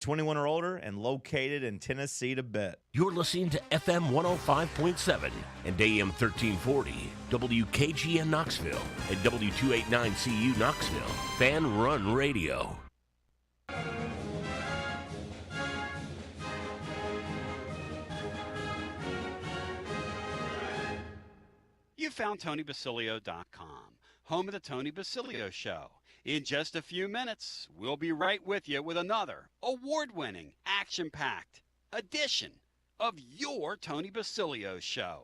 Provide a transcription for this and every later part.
21 or older and located in Tennessee to bet. You're listening to FM 105.7 and AM 1340, WKGN Knoxville, and W289CU Knoxville, Fanrun Radio. You found TonyBasilio.com, home of the Tony Basilio Show. In just a few minutes, we'll be right with you with another award-winning, action-packed edition of your Tony Basilio Show.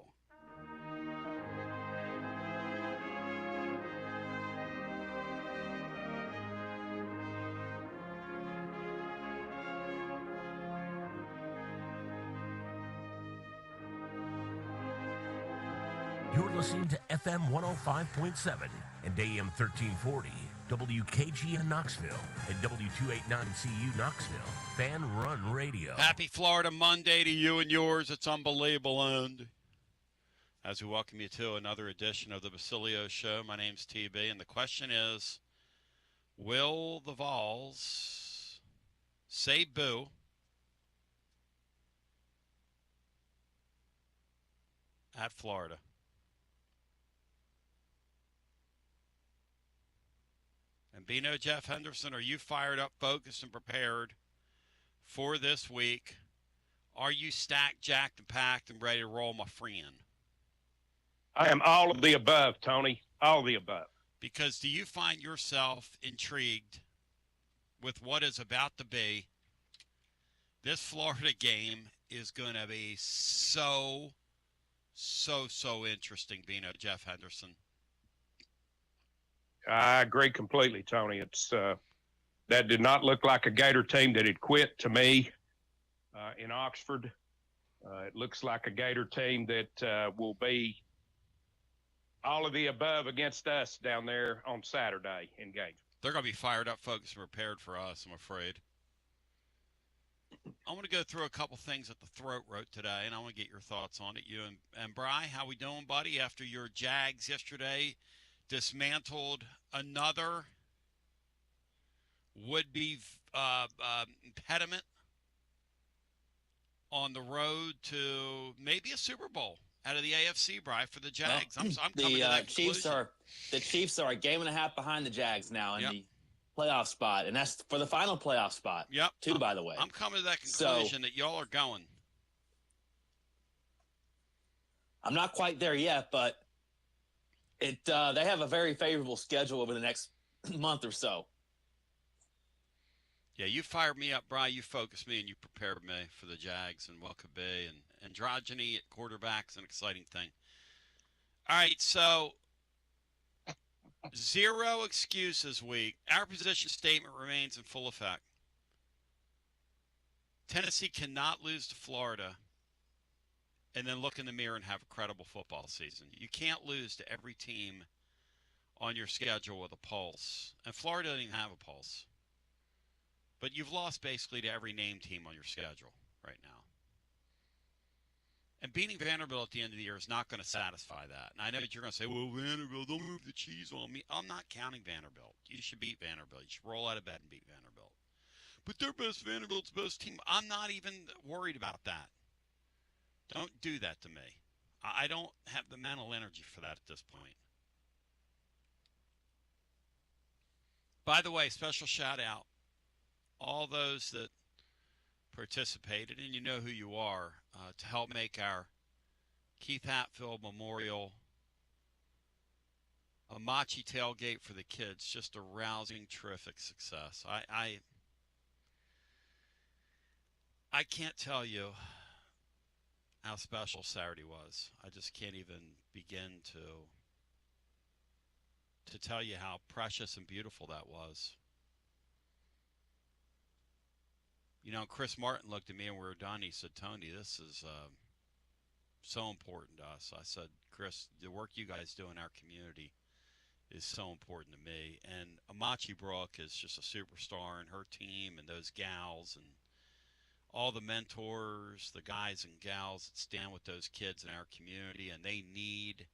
You're listening to FM 105.7 and AM 1340, WKGN Knoxville, and W289CU Knoxville, Fanrun Radio. Happy Florida Monday to you and yours. It's unbelievable. And as we welcome you to another edition of the Basilio Show, my name's TB, and the question is, will the Vols say boo at Florida? And Bino, Jeff Henderson, are you fired up, focused, and prepared for this week? Are you stacked, jacked, and packed, and ready to roll, my friend? I am all of the above, Tony. All of the above. Because do you find yourself intrigued with what is about to be? This Florida game is going to be so interesting, Bino, Jeff Henderson. I agree completely, Tony. It's that did not look like a Gator team that had quit to me in Oxford. It looks like a Gator team that will be all of the above against us down there on Saturday in Gainesville. They're going to be fired up, focused, and prepared for us, I'm afraid. I want to go through a couple things that the Throat wrote today, and I want to get your thoughts on it. You and Bri, how we doing, buddy, after your Jags yesterday dismantled another would-be impediment on the road to maybe a Super Bowl out of the AFC, Bri, for the Jags. Well, I'm coming to that conclusion. The Chiefs are a game and a half behind the Jags now in the playoff spot, and that's for the final playoff spot. Yep. Too, by the way. I'm coming to that conclusion that y'all are going. I'm not quite there yet, but they have a very favorable schedule over the next month or so. Yeah, you fired me up, Bri. You focused me and you prepared me for the Jags and what could be. And androgyny at quarterback is an exciting thing. All right, so zero excuses week. Our position statement remains in full effect. Tennessee cannot lose to Florida and then look in the mirror and have a credible football season. You can't lose to every team on your schedule with a pulse. And Florida doesn't even have a pulse. But you've lost basically to every named team on your schedule right now. And beating Vanderbilt at the end of the year is not going to satisfy that. And I know that you're going to say, well, Vanderbilt, don't move the cheese on me. I'm not counting Vanderbilt. You should beat Vanderbilt. You should roll out of bed and beat Vanderbilt. But they're Vanderbilt's best team. I'm not even worried about that. Don't do that to me. I don't have the mental energy for that at this point. By the way, special shout out. All those that participated, and you know who you are, to help make our Keith Hatfield Memorial a machi tailgate for the kids just a rousing, terrific success. I can't tell you how special Saturday was. I just can't even begin to tell you how precious and beautiful that was. You know, Chris Martin looked at me and we were done. He said, Tony, this is so important to us. I said, Chris, the work you guys do in our community is so important to me. And Amachi Brook is just a superstar, and her team and those gals and all the mentors, the guys and gals that stand with those kids in our community, and they need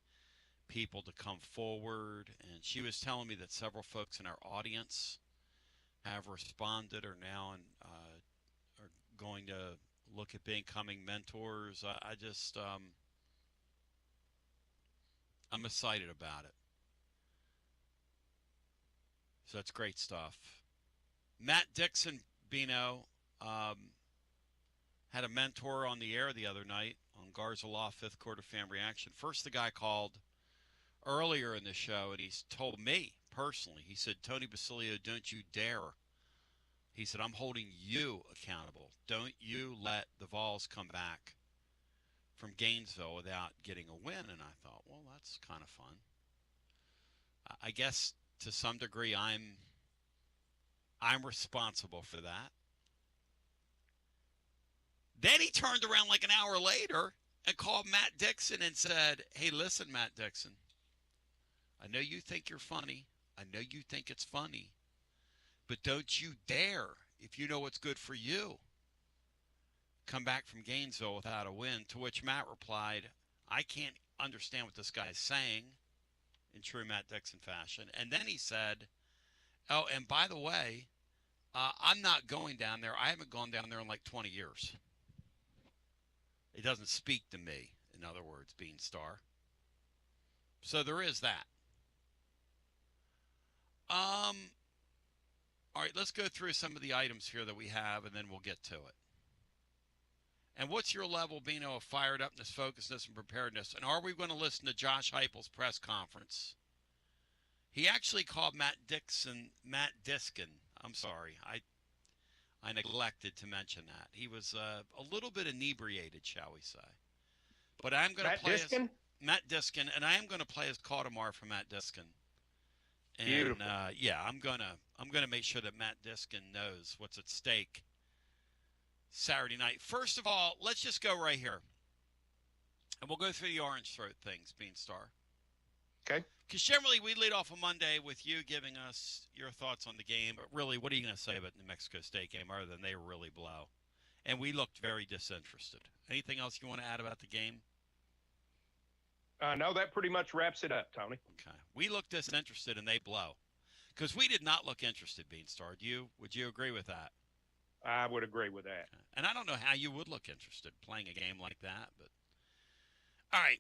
people to come forward. And she was telling me that several folks in our audience have responded or now going to look at becoming mentors. I just, I'm excited about it. So that's great stuff. Matt Dixon, Bino, had a mentor on the air the other night on Garza Law, fifth quarter fan reaction. First, the guy called earlier in the show, and he's told me personally, he said, Tony Basilio, don't you dare. He said, I'm holding you accountable. Don't you let the Vols come back from Gainesville without getting a win. And I thought, well, that's kind of fun. I guess to some degree I'm responsible for that. Then he turned around like an hour later and called Matt Dixon and said, hey, listen, Matt Dixon, I know you think you're funny. I know you think it's funny. But don't you dare, if you know what's good for you, come back from Gainesville without a win. To which Matt replied, I can't understand what this guy is saying, in true Matt Dixon fashion. And then he said, oh, and by the way, I'm not going down there. I haven't gone down there in like 20 years. It doesn't speak to me, in other words, Beanstar. So there is that. All right, let's go through some of the items here that we have, and then we'll get to it. And what's your level, Bino, of fired upness, focusedness, and preparedness? And are we going to listen to Josh Heupel's press conference? He actually called Matt Diskin. I'm sorry. I neglected to mention that. He was a little bit inebriated, shall we say. But I'm going to play Matt Diskin, and I am going to play his call tomorrow for Matt Diskin. And Beautiful. yeah, I'm gonna make sure that Matt Diskin knows what's at stake Saturday night. First of all, let's just go right here, and we'll go through the orange throat things, Beanstar. Okay. Because generally we lead off a Monday with you giving us your thoughts on the game, but really, what are you going to say about the New Mexico State game other than they really blow? And we looked very disinterested. Anything else you want to add about the game? No, that pretty much wraps it up, Tony. Okay. We look disinterested and they blow. Because we did not look interested, Beanstar. Would you agree with that? I would agree with that. Okay. And I don't know how you would look interested playing a game like that, but all right.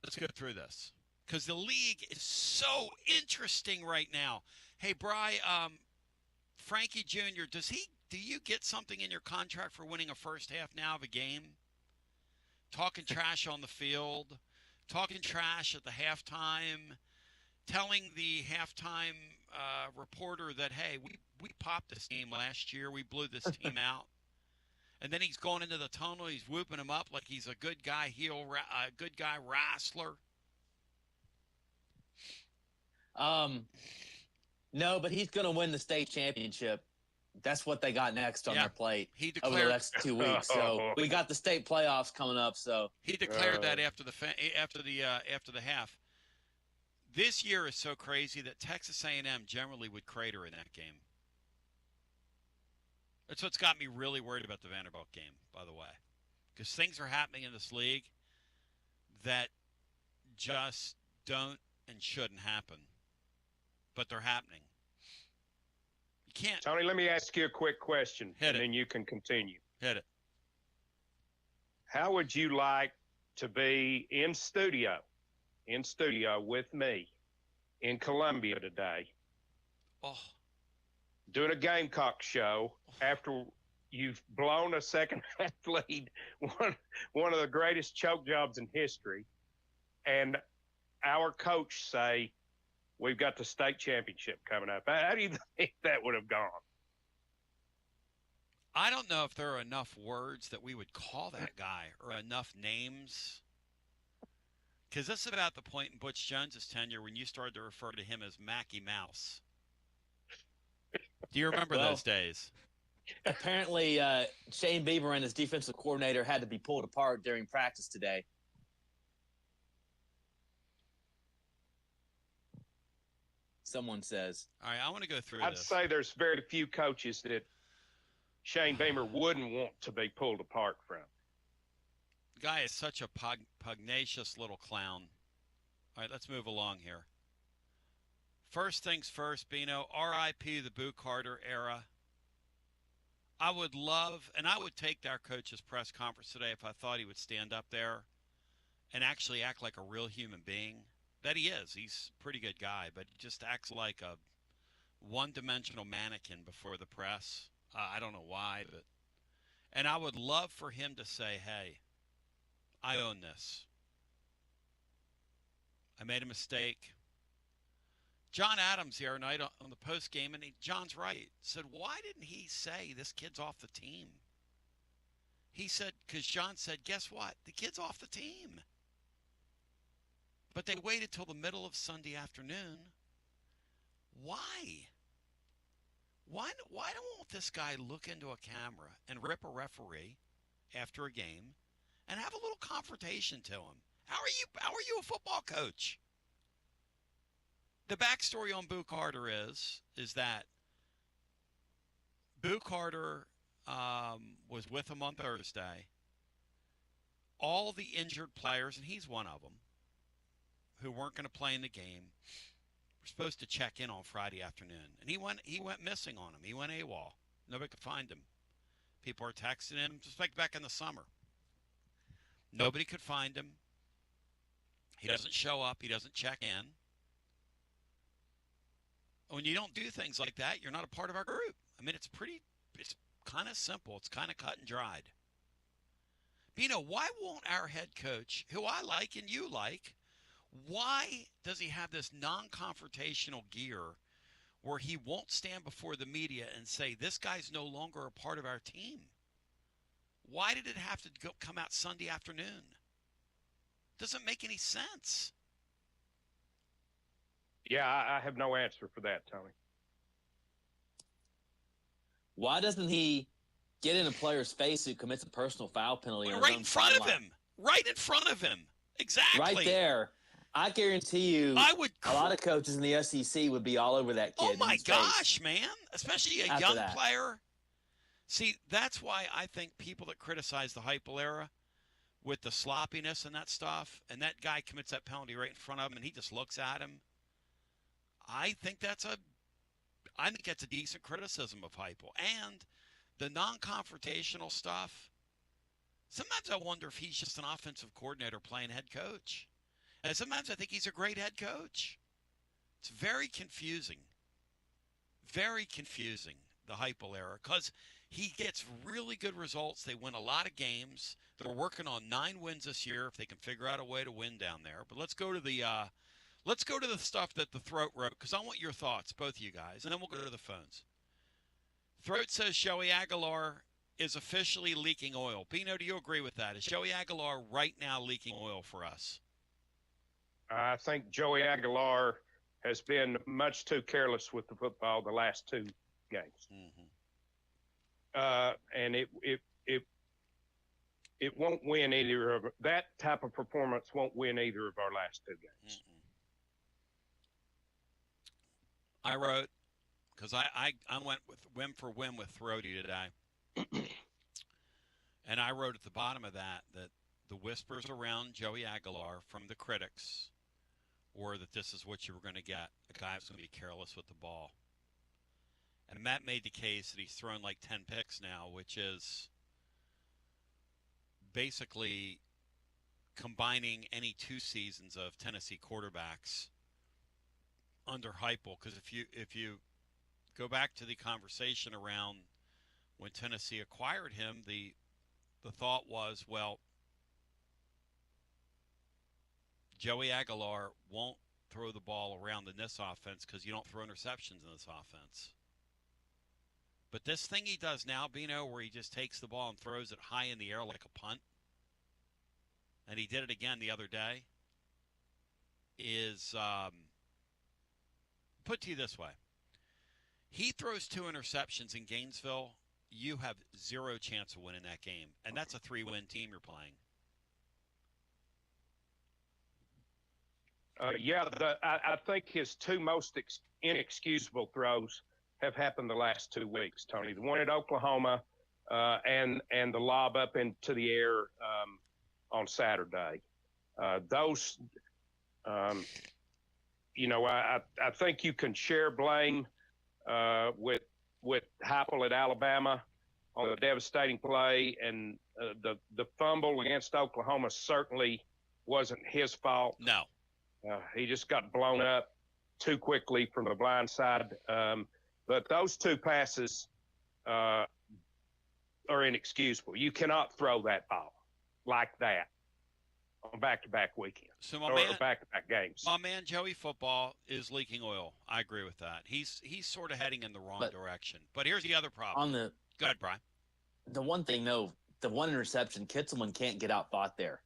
Let's go through this. Because the league is so interesting right now. Hey, Bri, Frankie Jr., do you get something in your contract for winning a first half now of a game? Talking trash on the field, talking trash at the halftime, telling the halftime reporter that, hey, we popped this team last year. We blew this team out. And then he's going into the tunnel. He's whooping him up like he's a good guy good guy wrestler. No, but he's going to win the state championship. That's what they got next on their plate over the next 2 weeks. So we got the state playoffs coming up. So he declared that after the half. This year is so crazy that Texas A&M generally would crater in that game. That's what's got me really worried about the Vanderbilt game, by the way, because things are happening in this league that just don't and shouldn't happen, but they're happening. You can't. Tony, let me ask you a quick question, Hit and it. then you can continue. Hit it. How would you like to be in studio with me in Columbia today, Oh, doing a Gamecock show after you've blown a second half lead, one of the greatest choke jobs in history, and our coach say, we've got the state championship coming up? How do you think that would have gone? I don't know if there are enough words that we would call that guy or enough names. Because this is about the point in Butch Jones's tenure when you started to refer to him as Mackie Mouse. Do you remember those days? apparently Shane Bieber and his defensive coordinator had to be pulled apart during practice today. Someone says. All right, I want to go through I'd this. say there's very few coaches that Shane Beamer wouldn't want to be pulled apart from. Guy is such a pugnacious little clown. All right, let's move along here. First things first, Bino, R.I.P. the Boo Carter era. I would love, and I would take our coach's press conference today if I thought he would stand up there and actually act like a real human being. That he is. He's a pretty good guy, but he just acts like a one-dimensional mannequin before the press. I don't know why, but and I would love for him to say, hey, I own this. I made a mistake. John Adams the other night on the post game, and John's right, said, why didn't he say this kid's off the team? He said, because John said, guess what? The kid's off the team. But they waited till the middle of Sunday afternoon. Why? Why don't this guy look into a camera and rip a referee after a game and have a little confrontation to him? How are you a football coach? The backstory on Boo Carter is that Boo Carter was with him on Thursday. All the injured players, and he's one of them, who weren't going to play in the game, were supposed to check in on Friday afternoon. And he went missing on him. He went AWOL. Nobody could find him. People are texting him, just like back in the summer. Nobody could find him. He doesn't show up. He doesn't check in. When you don't do things like that, you're not a part of our group. I mean, it's kind of simple. It's kind of cut and dried. But, why won't our head coach, who I like and you like, why does he have this non-confrontational gear where he won't stand before the media and say, this guy's no longer a part of our team? Why did it have to come out Sunday afternoon? Doesn't make any sense. Yeah, I have no answer for that, Tony. Why doesn't he get in a player's face who commits a personal foul penalty? Right in front of him. Right in front of him. Exactly. Right there. I guarantee you a lot of coaches in the SEC would be all over that kid. Oh, my gosh, man. Especially a young player. See, that's why I think people that criticize the Heupel era with the sloppiness and that stuff, and that guy commits that penalty right in front of him, and he just looks at him, I think that's a decent criticism of Heupel. And the non-confrontational stuff, sometimes I wonder if he's just an offensive coordinator playing head coach. And sometimes I think he's a great head coach. It's very confusing. Very confusing, the Heupel era, because he gets really good results. They win a lot of games. They're working on 9 wins this year if they can figure out a way to win down there. But let's go to the stuff that the Throat wrote, because I want your thoughts, both of you guys, and then we'll go to the phones. Throat says Joey Aguilar is officially leaking oil. Bino, do you agree with that? Is Joey Aguilar right now leaking oil for us? I think Joey Aguilar has been much too careless with the football the last 2 games. Mm-hmm. And it won't win either of that type of performance won't win either of our last 2 games. Mm-mm. I wrote, because I went with win for win with Throaty today. And I wrote at the bottom of that the whispers around Joey Aguilar from the critics were that this is what you were going to get, a guy who's going to be careless with the ball. And Matt made the case that he's thrown like 10 picks now, which is basically combining any 2 seasons of Tennessee quarterbacks under Heupel. Because if you go back to the conversation around when Tennessee acquired him, the thought was, well, Joey Aguilar won't throw the ball around in this offense because you don't throw interceptions in this offense. But this thing he does now, Bino, where he just takes the ball and throws it high in the air like a punt, and he did it again the other day, is put to you this way. He throws 2 interceptions in Gainesville, you have 0 chance of winning that game. And that's a 3-win team you're playing. I think his 2 most inexcusable throws have happened the last 2 weeks, Tony. The one at Oklahoma and the lob up into the air on Saturday. Those, I think you can share blame with Heupel at Alabama, on the devastating play, and the fumble against Oklahoma certainly wasn't his fault. No. He just got blown up too quickly from the blind side. But those two passes are inexcusable. You cannot throw that ball like that on back-to-back weekends or back-to-back games. My man Joey Football is leaking oil. I agree with that. He's sort of heading in the wrong direction. But here's the other problem. Go ahead, Brian. The one thing, though, the one interception, Kitzelman can't get out thought there.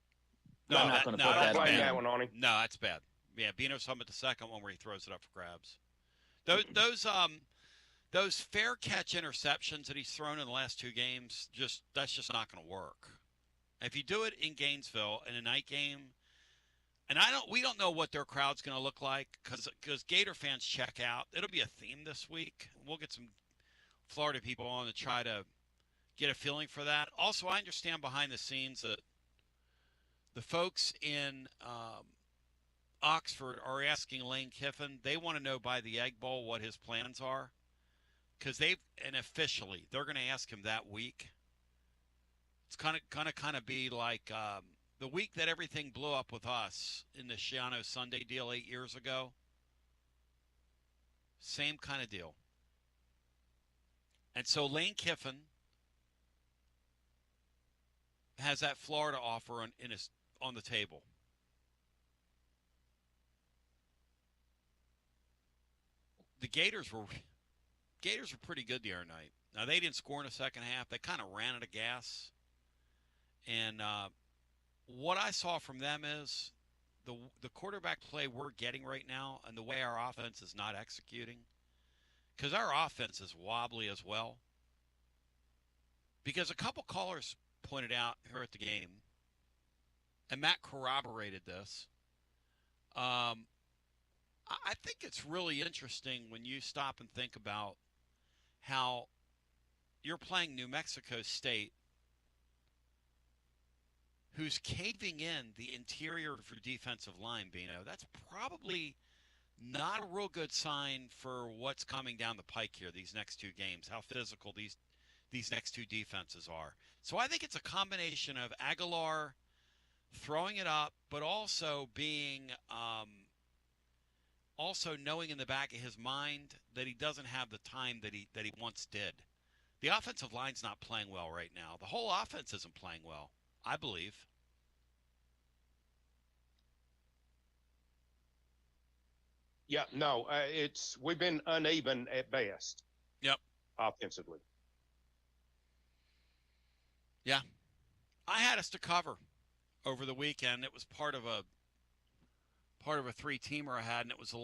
No, I'm not going to put that on him. That one on him. No, that's bad. Yeah, Bino's talking about the second one where he throws it up for grabs. Those fair catch interceptions that he's thrown in the last two games, that's just not going to work. If you do it in Gainesville in a night game, and we don't know what their crowd's going to look like because Gator fans check out. It'll be a theme this week. We'll get some Florida people on to try to get a feeling for that. Also, I understand behind the scenes that the folks in Oxford are asking Lane Kiffin. They want to know by the Egg Bowl what his plans are because officially they're going to ask him that week. It's kind of be like the week that everything blew up with us in the Shiano Sunday deal 8 years ago. Same kind of deal. And so Lane Kiffin has that Florida offer on the table. The Gators were pretty good the other night. Now, they didn't score in the second half. They kind of ran out of gas. And what I saw from them is the quarterback play we're getting right now and the way our offense is not executing. Because our offense is wobbly as well. Because a couple callers pointed out here at the game, and Matt corroborated this, I think it's really interesting when you stop and think about how you're playing New Mexico State, who's caving in the interior for defensive line, Bino. That's probably not a real good sign for what's coming down the pike here, these next two games, how physical these next two defenses are. So I think it's a combination of Aguilar throwing it up, but also being also knowing in the back of his mind that he doesn't have the time that he once did. The offensive line's not playing well right now. The whole offense isn't playing well, I believe. Yeah, no, we've been uneven at best. Yep. Offensively. Yeah. I had us to cover over the weekend. It was part of a 3-teamer I had, and it was the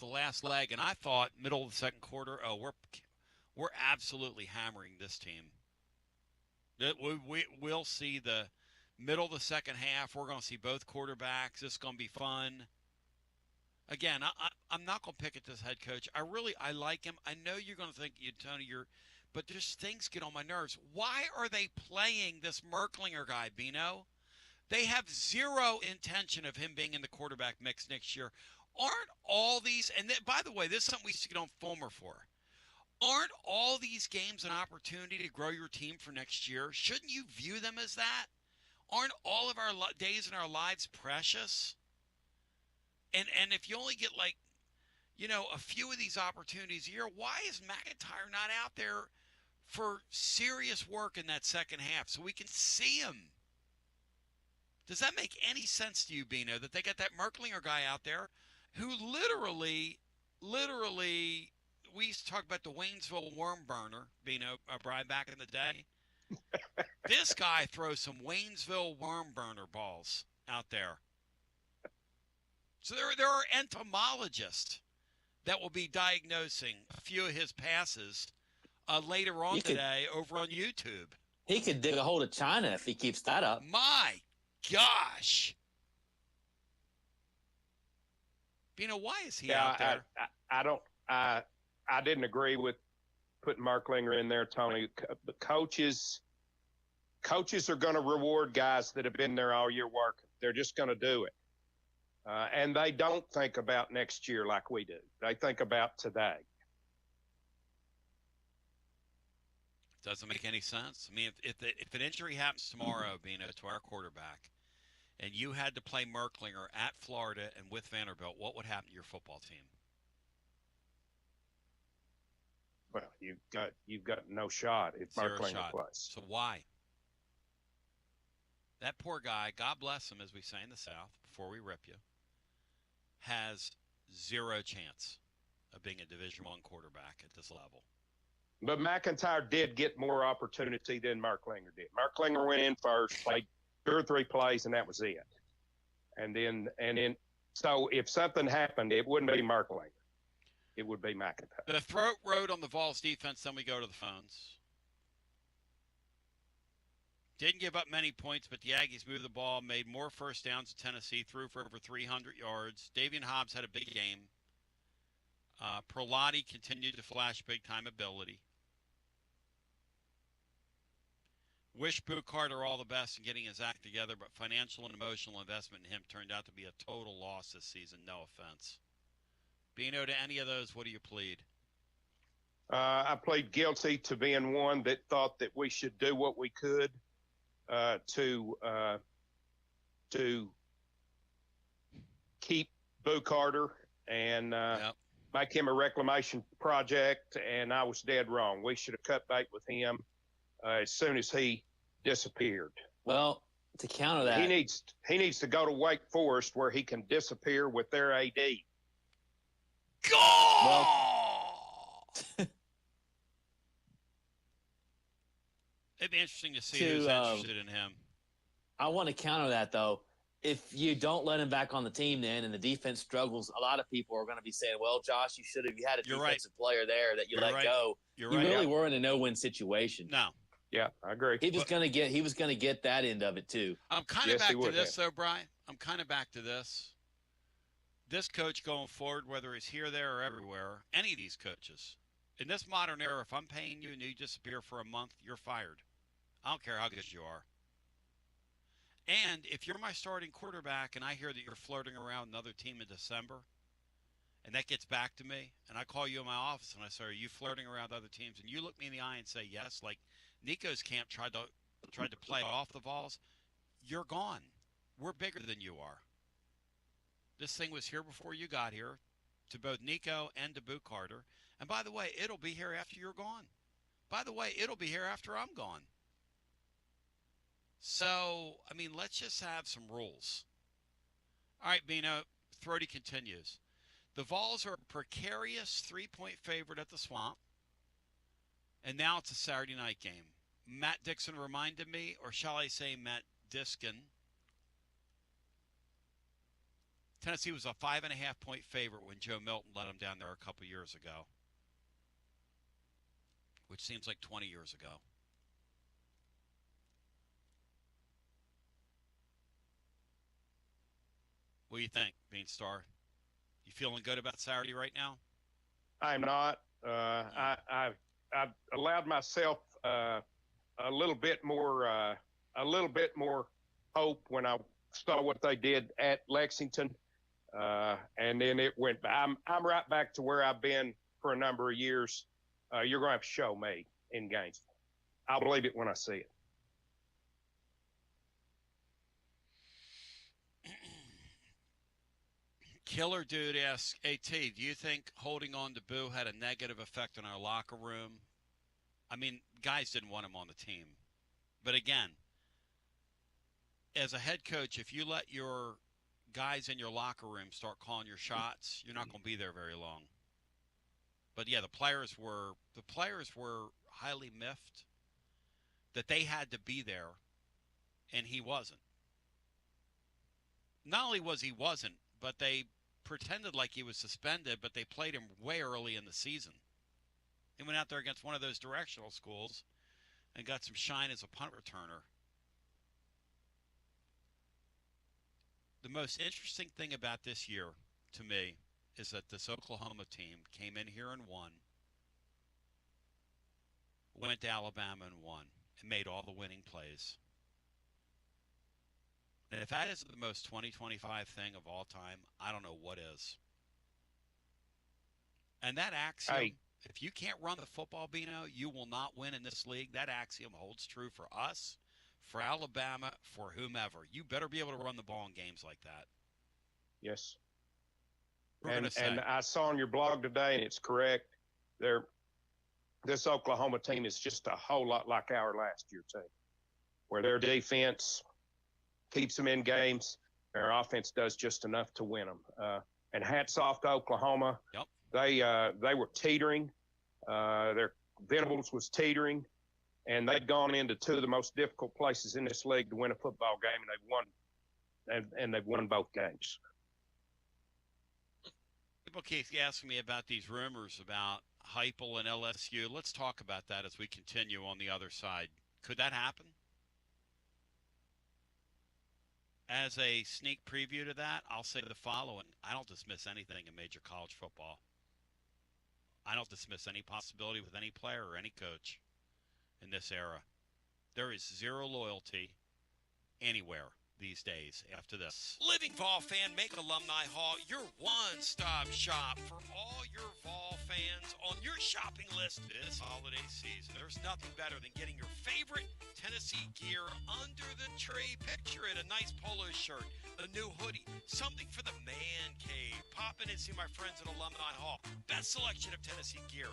last leg, and I thought middle of the second quarter, we're absolutely hammering this team. We'll see the middle of the second half. We're going to see both quarterbacks. This is going to be fun. Again, I'm not going to pick at this head coach. I like him. I know you're going to think, Tony, but just things get on my nerves. Why are they playing this Merklinger guy, Bino? They have zero intention of him being in the quarterback mix next year. Aren't all these, and by the way, this is something we used to get on Fulmer for. Aren't all these games an opportunity to grow your team for next year? Shouldn't you view them as that? Aren't all of our days in our lives precious? And if you only get a few of these opportunities a year, why is McIntyre not out there for serious work in that second half so we can see him? Does that make any sense to you, Bino, that they got that Merklinger guy out there who literally, we used to talk about the Waynesville worm burner, Bino, Brian, back in the day. This guy throws some Waynesville worm burner balls out there. So there are entomologists that will be diagnosing a few of his passes later on today over on YouTube. He could dig a hole to China if he keeps that up. My gosh. Bino, why is he out there? I didn't agree with putting Merklinger in there, Tony. The coaches are going to reward guys that have been there all year working. They're just going to do it. And they don't think about next year like we do. They think about today. Doesn't make any sense. I mean, if an injury happens tomorrow, being to our quarterback, and you had to play Merklinger at Florida and with Vanderbilt, what would happen to your football team? Well, you've got no shot if Merklinger plays. So why? That poor guy, God bless him, as we say in the South, before we rip you, has zero chance of being a Division I quarterback at this level. But McIntyre did get more opportunity than Merklinger did. Merklinger went in first, played 2 or 3 plays, and that was it. And then, so if something happened, it wouldn't be Merklinger. It would be McIntyre. The throat road on the Vols defense, then we go to the phones. Didn't give up many points, but the Aggies moved the ball, made more first downs than Tennessee, threw for over 300 yards. Davian Hobbs had a big game. Prolati continued to flash big-time ability. Wish Boo Carter all the best in getting his act together, but financial and emotional investment in him turned out to be a total loss this season. No offense. Bino, to any of those, what do you plead? I plead guilty to being one that thought that we should do what we could to keep Boo Carter and make him a reclamation project, and I was dead wrong. We should have cut bait with him as soon as he disappeared. Well, to counter that, he needs to go to Wake Forest where he can disappear with their AD. Go! Well, it'd be interesting to see who's interested in him. I want to counter that, though. If you don't let him back on the team then and the defense struggles, a lot of people are going to be saying, well, Josh, you had a defensive player there that you let go. You really were in a no-win situation. No. Yeah, I agree. He was going to get that end of it too. I'm kind of back to this, though, Brian. I'm kind of back to this. This coach going forward, whether he's here, there, or everywhere, any of these coaches, in this modern era, if I'm paying you and you disappear for a month, you're fired. I don't care how good you are. And if you're my starting quarterback and I hear that you're flirting around another team in December, and that gets back to me, and I call you in my office and I say, are you flirting around other teams? And you look me in the eye and say yes, like Nico's camp tried to play off the Vols, you're gone. We're bigger than you are. This thing was here before you got here, to both Nico and to Boo Carter. And by the way, it'll be here after you're gone. By the way, it'll be here after I'm gone. So, I mean, let's just have some rules. All right, Bino, Throaty continues. The Vols are a precarious 3-point favorite at the Swamp. And now it's a Saturday night game. Matt Dixon reminded me, or shall I say Matt Diskin. Tennessee was a 5.5-point favorite when Joe Milton let them down there a couple years ago, which seems like 20 years ago. What do you think, Beanstar? You feeling good about Saturday right now? I'm not. I've allowed myself a little bit more hope when I saw what they did at Lexington, and then it went. I'm right back to where I've been for a number of years. You're going to have to show me in Gainesville. I'll believe it when I see it. Killer Dude asks, AT, do you think holding on to Boo had a negative effect on our locker room? I mean, guys didn't want him on the team. But again, as a head coach, if you let your guys in your locker room start calling your shots, you're not going to be there very long. But yeah, the players were highly miffed that they had to be there, and he wasn't. Not only was he wasn't, but they pretended like he was suspended, but they played him way early in the season. He went out there against one of those directional schools and got some shine as a punt returner. The most interesting thing about this year, to me, is that this Oklahoma team came in here and won, went to Alabama and won, and made all the winning plays. And if that is the most 2025 thing of all time, I don't know what is. And that axiom, If you can't run the football, Bino, you will not win in this league. That axiom holds true for us, for Alabama, for whomever. You better be able to run the ball in games like that. Yes. And I saw on your blog today, and it's correct, this Oklahoma team is just a whole lot like our last year team, where their defense keeps them in games. Their offense does just enough to win them. And hats off to Oklahoma. Yep. They were teetering. Their Venables was teetering, and they'd gone into two of the most difficult places in this league to win a football game, and they've won both games. People keep asking me about these rumors about Heupel and LSU. Let's talk about that as we continue on the other side. Could that happen? As a sneak preview to that, I'll say the following. I don't dismiss anything in major college football. I don't dismiss any possibility with any player or any coach in this era. There is zero loyalty anywhere these days after this. Living Vol fan, make Alumni Hall your one-stop shop for all your Vol fans on your shopping list this holiday season. There's nothing better than getting your favorite Tennessee gear under the tree. Picture it, a nice polo shirt, a new hoodie, something for the man cave. Pop in and see my friends at Alumni Hall. Best selection of Tennessee gear.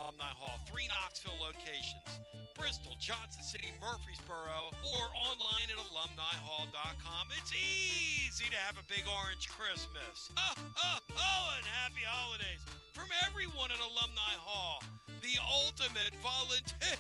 Alumni Hall, 3 Knoxville locations. Bristol, Johnson City, Murfreesboro, or online at alumnihall.com. It's easy to have a big orange Christmas. And happy holidays from everyone at Alumni Hall. The ultimate volunteer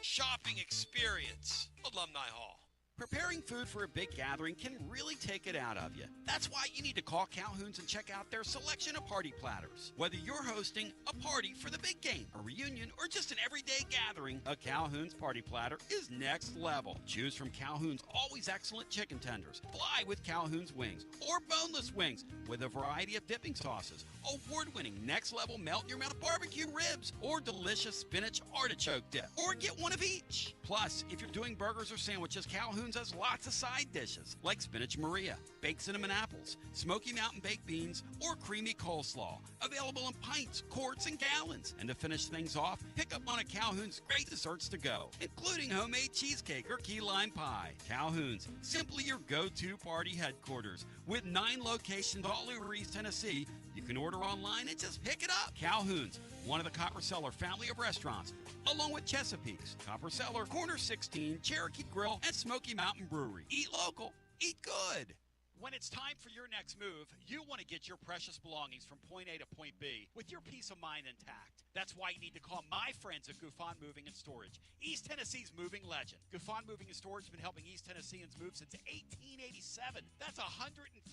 shopping experience. Alumni Hall. Preparing food for a big gathering can really take it out of you. That's why you need to call Calhoun's and check out their selection of party platters. Whether you're hosting a party for the big game, a reunion, or just an everyday gathering, a Calhoun's party platter is next level. Choose from Calhoun's always excellent chicken tenders, fly with Calhoun's wings, or boneless wings with a variety of dipping sauces, award-winning next-level melt-in-your-mouth barbecue ribs, or delicious spinach artichoke dip, or get one of each. Plus, if you're doing burgers or sandwiches, Calhoun's has lots of side dishes like spinach Maria, baked cinnamon apples, Smoky Mountain baked beans, or creamy coleslaw. Available in pints, quarts, and gallons. And to finish things off, pick up one of Calhoun's great desserts to go, including homemade cheesecake or key lime pie. Calhoun's, simply your go-to party headquarters. With 9 locations all over East Tennessee, you can order online and just pick it up. Calhoun's, one of the Copper Cellar family of restaurants, along with Chesapeake's, Copper Cellar, Corner 16, Cherokee Grill, and Smoky Mountain Brewery. Eat local, eat good. When it's time for your next move, you want to get your precious belongings from point A to point B with your peace of mind intact. That's why you need to call my friends at Gouffon Moving and Storage, East Tennessee's moving legend. Gouffon Moving and Storage has been helping East Tennesseans move since 1887. That's 138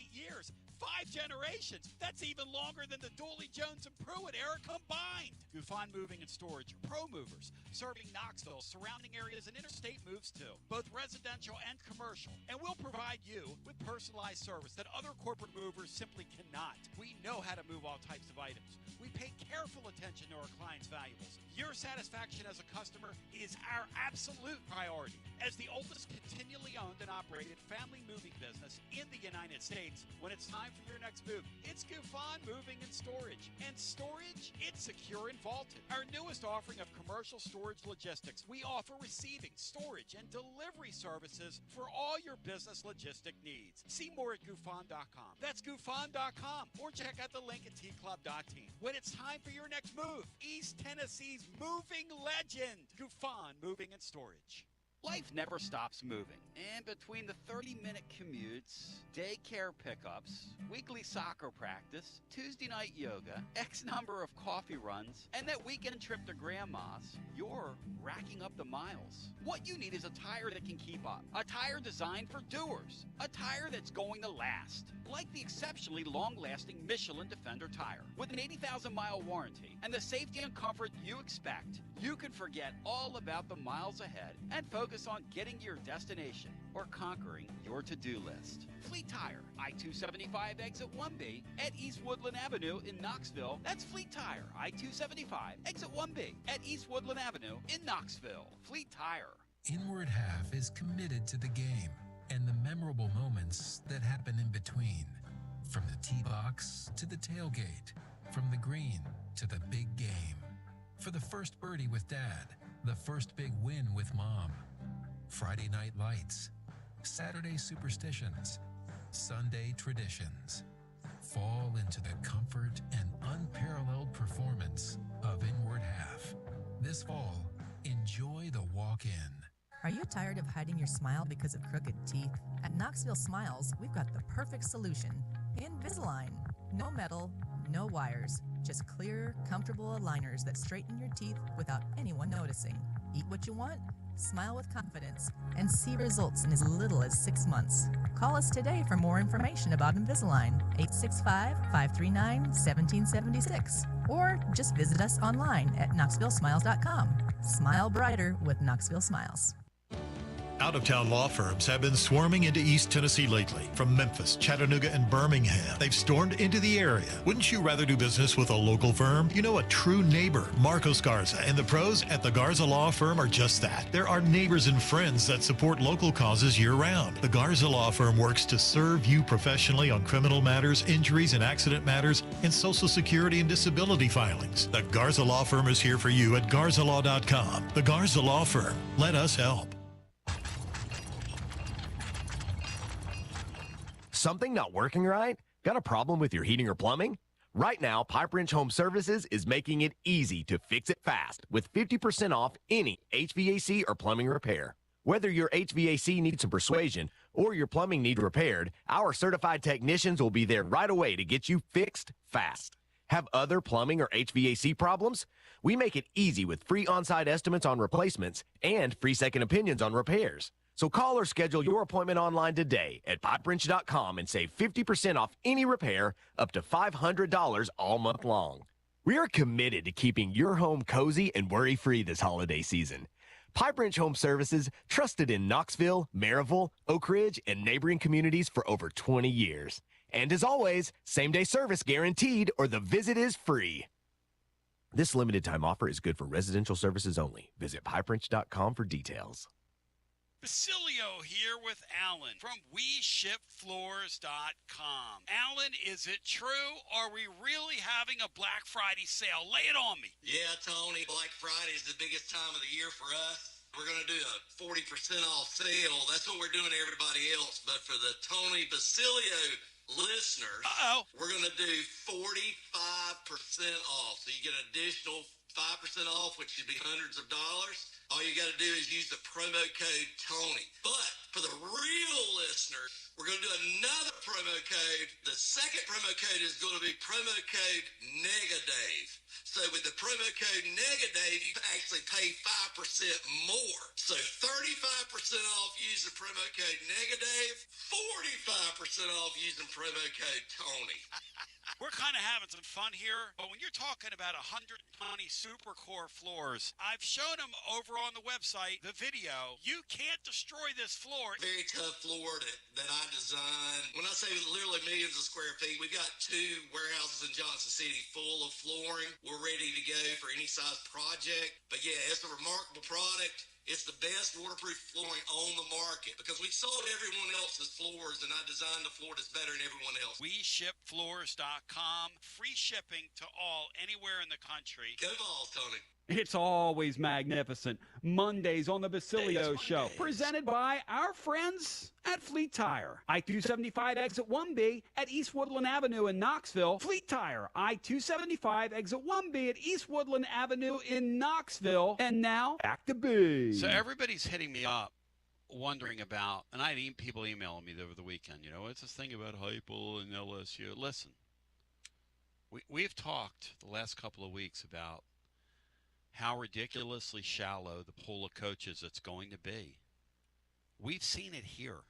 years, 5 generations. That's even longer than the Dooley, Jones, and Pruitt era combined. Gouffon Moving and Storage are pro movers, serving Knoxville, surrounding areas, and interstate moves too, both residential and commercial. And we'll provide you with personalized service that other corporate movers simply cannot. We know how to move all types of items. We pay careful attention to our clients' valuables. Your satisfaction as a customer is our absolute priority. As the oldest continually owned and operated family moving business in the United States, when it's time for your next move, it's Gouffon Moving and Storage. And storage, it's secure and vaulted. Our newest offering of commercial storage logistics, we offer receiving, storage, and delivery services for all your business logistic needs. See more at Gouffon.com. That's Gouffon.com, or check out the link at tclub.team. When it's time for your next move, East Tennessee's moving legend, Gouffon Moving and Storage. Life never stops moving, and between the 30-minute commutes, daycare pickups, weekly soccer practice, Tuesday night yoga, X number of coffee runs, and that weekend trip to Grandma's, you're racking up the miles. What you need is a tire that can keep up, a tire designed for doers, a tire that's going to last, like the exceptionally long-lasting Michelin Defender tire. With an 80,000-mile warranty and the safety and comfort you expect, you can forget all about the miles ahead and focus on getting to your destination or conquering your to-do list. Fleet Tire, I-275 exit 1B at East Woodland Avenue in Knoxville. That's Fleet Tire, I-275 exit 1B at East Woodland Avenue in Knoxville. Fleet Tire. Inward Half is committed to the game and the memorable moments that happen in between. From the tee box to the tailgate, from the green to the big game. For the first birdie with Dad, the first big win with Mom. Friday night lights, Saturday superstitions, Sunday traditions. Fall into the comfort and unparalleled performance of Inward Half. This fall, enjoy the walk-in. Are you tired of hiding your smile because of crooked teeth? At Knoxville Smiles, we've got the perfect solution. Invisalign. No metal, no wires, just clear, comfortable aligners that straighten your teeth without anyone noticing. Eat what you want, smile with confidence, and see results in as little as 6 months. Call us today for more information about Invisalign, 865-539-1776, or just visit us online at knoxvillesmiles.com. Smile brighter with Knoxville Smiles. Out-of-town law firms have been swarming into East Tennessee lately. From Memphis, Chattanooga, and Birmingham, they've stormed into the area. Wouldn't you rather do business with a local firm? You know, a true neighbor. Marcos Garza and the pros at the Garza Law Firm are just that. There are neighbors and friends that support local causes year-round. The Garza Law Firm works to serve you professionally on criminal matters, injuries and accident matters, and Social Security and disability filings. The Garza Law Firm is here for you at garzalaw.com. The Garza Law Firm. Let us help. Something not working right? Got a problem with your heating or plumbing? Right now, Pipe Wrench Home Services is making it easy to fix it fast with 50% off any HVAC or plumbing repair. Whether your HVAC needs some persuasion or your plumbing needs repaired, our certified technicians will be there right away to get you fixed fast. Have other plumbing or HVAC problems? We make it easy with free on-site estimates on replacements and free second opinions on repairs. So call or schedule your appointment online today at pipewrench.com and save 50% off any repair up to $500 all month long. We are committed to keeping your home cozy and worry-free this holiday season. Pipe Wrench Home Services, trusted in Knoxville, Maryville, Oak Ridge, and neighboring communities for over 20 years. And as always, same-day service guaranteed or the visit is free. This limited time offer is good for residential services only. Visit pipewrench.com for details. Basilio here with Alan from WeShipFloors.com. Alan, is it true? Are we really having a Black Friday sale? Lay it on me. Yeah, Tony, Black Friday is the biggest time of the year for us. We're going to do a 40% off sale. That's what we're doing to everybody else. But for the Tony Basilio listeners, we're going to do 45% off. So you get an additional 5% off, which should be hundreds of dollars. All you got to do is use the promo code Tony. But for the real listeners, we're going to do another promo code. The second promo code is going to be promo code Negadave. So with the promo code Negadave, you actually pay 5% more. So 35% off using promo code Negadave, 45% off using promo code Tony. We're kind of having some fun here, but when you're talking about 120 Supercore floors, I've shown them over on the website, the video. You can't destroy this floor. Very tough floor that I designed. When I say literally millions of square feet, we've got 2 warehouses in Johnson City full of flooring. We're ready to go for any size project. But yeah, it's a remarkable product. It's the best waterproof flooring on the market because we sold everyone else's floors and I designed the floor that's better than everyone else. WeShipFloors.com. Free shipping to all anywhere in the country. Go Vols, Tony. It's always magnificent. Mondays on the Basilio Show, presented by our friends at Fleet Tire. I-275 exit 1B at East Woodland Avenue in Knoxville. Fleet Tire, I-275 exit 1B at East Woodland Avenue in Knoxville. And now, back to B. So everybody's hitting me up wondering about, and I had people emailing me over the weekend, you know, what's this thing about Heupel and LSU? Listen, we've talked the last couple of weeks about how ridiculously shallow the pool of coaches it's going to be. We've seen it here.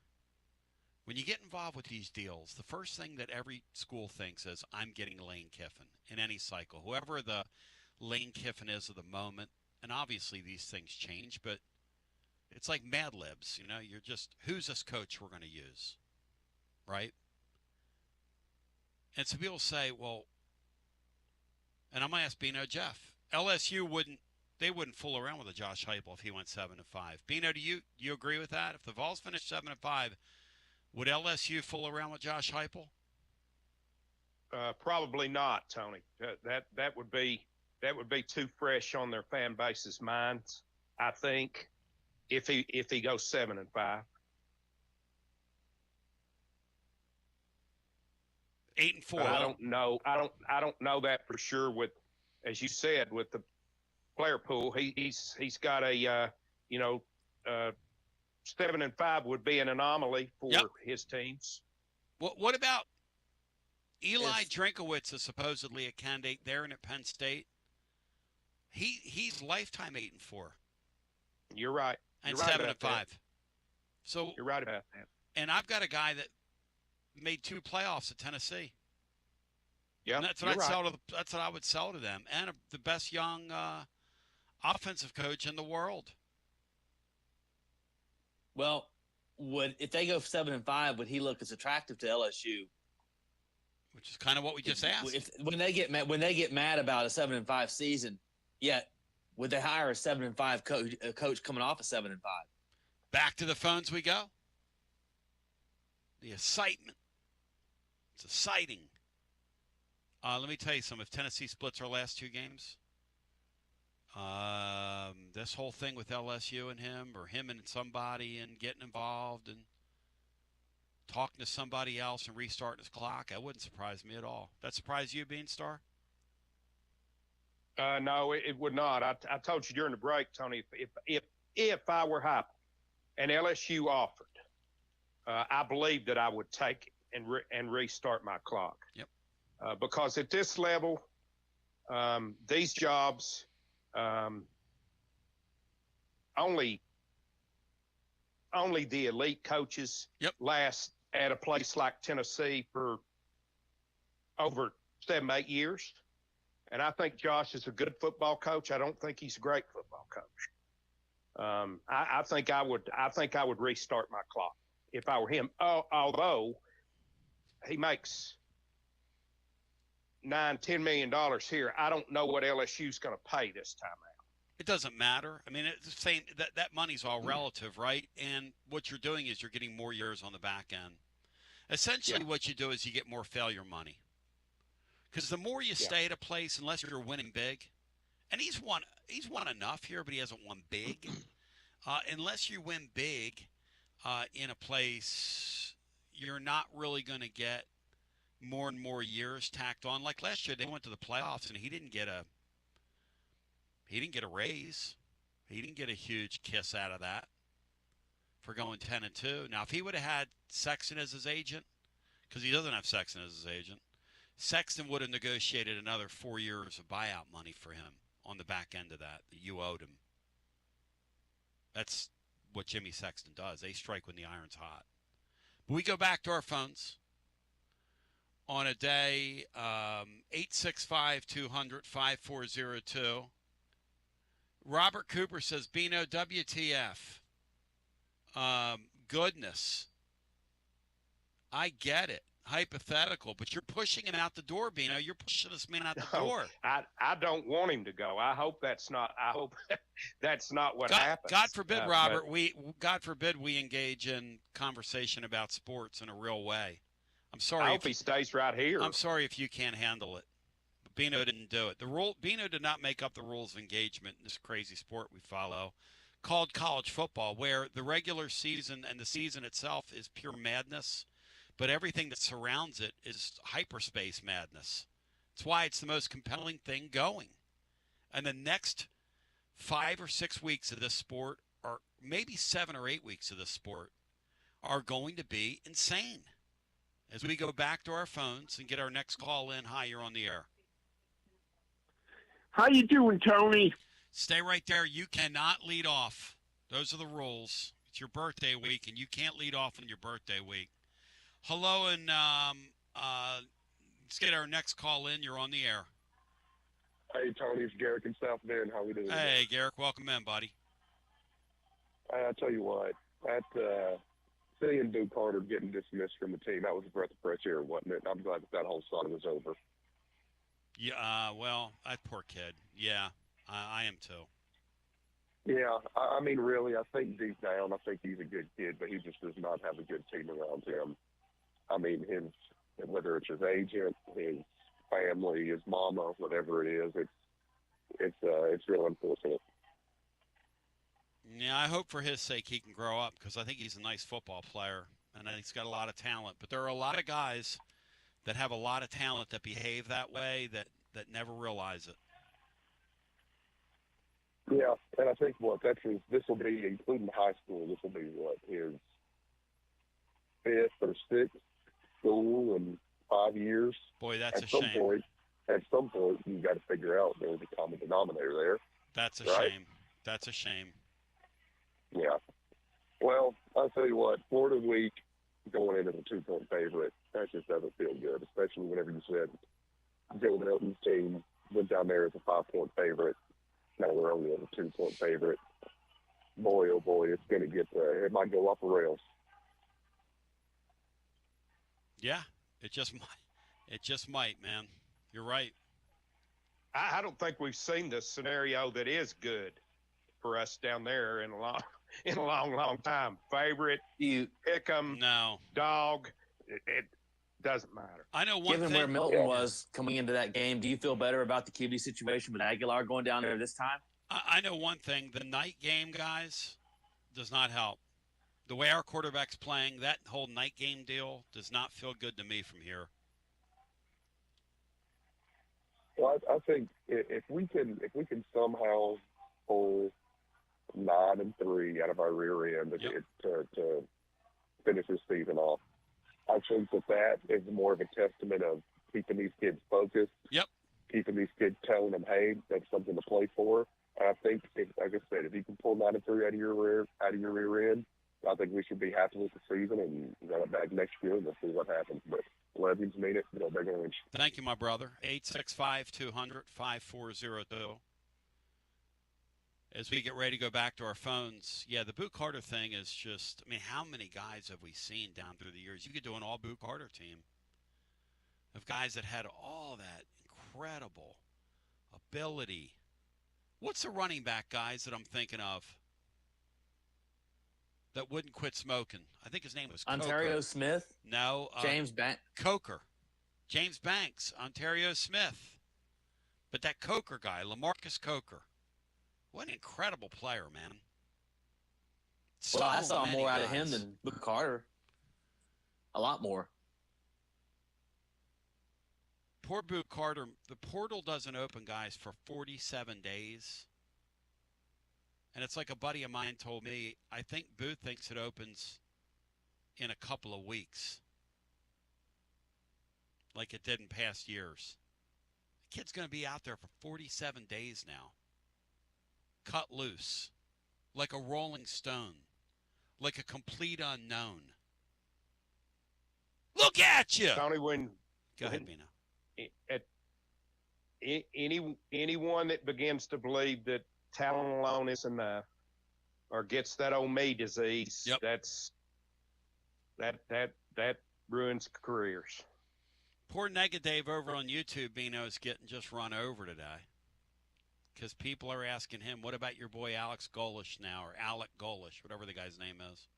When you get involved with these deals, the first thing that every school thinks is, I'm getting Lane Kiffin in any cycle. Whoever the Lane Kiffin is at the moment, and obviously these things change, but it's like Mad Libs. You know, you're just, who's this coach we're going to use? Right? And so people say, well, and I'm going to ask Bino Jeff, LSU wouldn't fool around with a Josh Heupel if he went 7-5. Bino, do you agree with that? If the Vols finished 7-5, would LSU fool around with Josh Heupel? Probably not, Tony. That would be too fresh on their fan base's minds, I think, if he goes 7-5. 8-4. But I don't know. I don't know that for sure. With, as you said, with the player pool, he's got a 7-5 would be an anomaly for his teams. What about Eli Drinkowitz is supposedly a candidate there and at Penn State. He's lifetime 8-4. You're right. And You're right 7-5. So you're right about that. And I've got a guy that made 2 playoffs at Tennessee. Yeah, that's what that's what I would sell to them, and the best young offensive coach in the world. Well, if they go 7-5, would he look as attractive to LSU? Which is kind of what we just asked. When they get mad about a 7-5 season, would they hire a 7-5 coach coming off a 7-5? Back to the phones we go. The excitement. It's exciting. Let me tell you something. If Tennessee splits our last 2 games, this whole thing with LSU and him, or him and somebody and getting involved and talking to somebody else and restarting his clock, that wouldn't surprise me at all. That surprise you, Beanstar? No, it would not. I told you during the break, Tony, if I were Heupel and LSU offered, I believe that I would take it and restart my clock. Yep. Because at this level, these jobs only the elite coaches last at a place like Tennessee for over 7-8 years. And I think Josh is a good football coach. I don't think he's a great football coach. I think I would restart my clock if I were him. Although he makes $9-10 million here, I don't know what LSU's going to pay this time out. It doesn't matter. I mean, it's the same. That money's all relative, right? And what you're doing is you're getting more years on the back end. Essentially, what you do is you get more failure money. Because the more you stay at a place, unless you're winning big, and he's won enough here, but he hasn't won big. Unless you win big in a place, you're not really going to get more and more years tacked on. Like last year, they went to the playoffs, and he didn't get a raise. He didn't get a huge kiss out of that for going 10-2. Now, if he would have had Sexton as his agent, because he doesn't have Sexton as his agent, Sexton would have negotiated another 4 years of buyout money for him on the back end of that you owed him. That's what Jimmy Sexton does. They strike when the iron's hot. But we go back to our phones. On a day, 865-200-5402. Robert Cooper says, Bino, WTF. Goodness. I get it. Hypothetical, but you're pushing him out the door, Bino. You're pushing this man out the door. I don't want him to go. I hope that's not what happens. God forbid, Robert. God forbid we engage in conversation about sports in a real way. I'm sorry. I hope he stays right here. I'm sorry if you can't handle it. But Bino didn't do it. Bino did not make up the rules of engagement in this crazy sport we follow called college football, where the regular season and the season itself is pure madness, but everything that surrounds it is hyperspace madness. It's why it's the most compelling thing going. And the next 5 or 6 weeks of this sport, or maybe 7 or 8 weeks of this sport, are going to be insane. As we go back to our phones and get our next call in. Hi, you're on the air. How you doing, Tony? Stay right there. You cannot lead off. Those are the rules. It's your birthday week, and you can't lead off on your birthday week. Hello, and let's get our next call in. You're on the air. Hey, Tony, it's Garrick in South Bend. How we doing? Hey, Garrick, welcome in, buddy. I tell you what, seeing Duke Carter getting dismissed from the team, that was a breath of fresh air, wasn't it? I'm glad that whole saga was over. Yeah, well, that poor kid. Yeah, I am too. Yeah, I mean, really, I think deep down, I think he's a good kid, but he just does not have a good team around him. I mean, and whether it's his agent, his family, his mama, whatever it is, it's real unfortunate. Yeah, I hope for his sake he can grow up because I think he's a nice football player and he's got a lot of talent. But there are a lot of guys that have a lot of talent that behave that way that never realize it. Yeah, and I think this will be, including high school, this will be his 5th or 6th school in 5 years. Boy, that's a shame. At some point, you've got to figure out there's a common denominator there. That's a shame. That's a shame. Yeah. Well, I'll tell you what, Florida week going into the 2-point favorite, that just doesn't feel good, especially whenever you said Joe Milton's team went down there as a 5-point favorite. Now we're only at a 2-point favorite. Boy, oh boy, it's going to get there. It might go off the rails. Yeah, it just might. It just might, man. You're right. I don't think we've seen the scenario that is good for us down there in a long time. Favorite, pick 'em, dog. It doesn't matter. I know one Given thing. where Milton was coming into that game, do you feel better about the QB situation with Aguilar going down there this time? I know one thing. The night game, guys, does not help. The way our quarterback's playing, that whole night game deal does not feel good to me from here. Well, I think if we can somehow pull 9-3 out of our rear end to finish this season off, I think that is more of a testament of keeping these kids focused. Yep. Keeping these kids telling them, hey, that's something to play for. And I think, like I said, if you can pull 9-3 out of your rear end, I think we should be happy with the season and run it back next year and we'll see what happens. But Levies mean it, big orange. Thank you, my brother. 865-200-5402. As we get ready to go back to our phones, the Boot Carter thing is just, how many guys have we seen down through the years? You could do an all Boot Carter team of guys that had all that incredible ability. What's the running back, guys, that I'm thinking of that wouldn't quit smoking? I think his name was Ontario Coker. Smith? No. James Banks. Coker. James Banks, Ontario Smith. But that Coker guy, LaMarcus Coker. What an incredible player, man. Well, I saw more out of him than Boot Carter. A lot more. Poor Boot Carter. The portal doesn't open, guys, for 47 days. And it's like a buddy of mine told me, I think Booth thinks it opens in a couple of weeks. Like it did in past years. The kid's going to be out there for 47 days now. Cut loose. Like a rolling stone. Like a complete unknown. Look at you! Tony, Go ahead, Bino. Anyone that begins to believe that talent alone isn't enough or gets that old me disease, that ruins careers. Poor Dave over on YouTube, Bino, is getting just run over today. Because people are asking him, what about your boy Alex Golish now, or Alec Golish, whatever the guy's name is.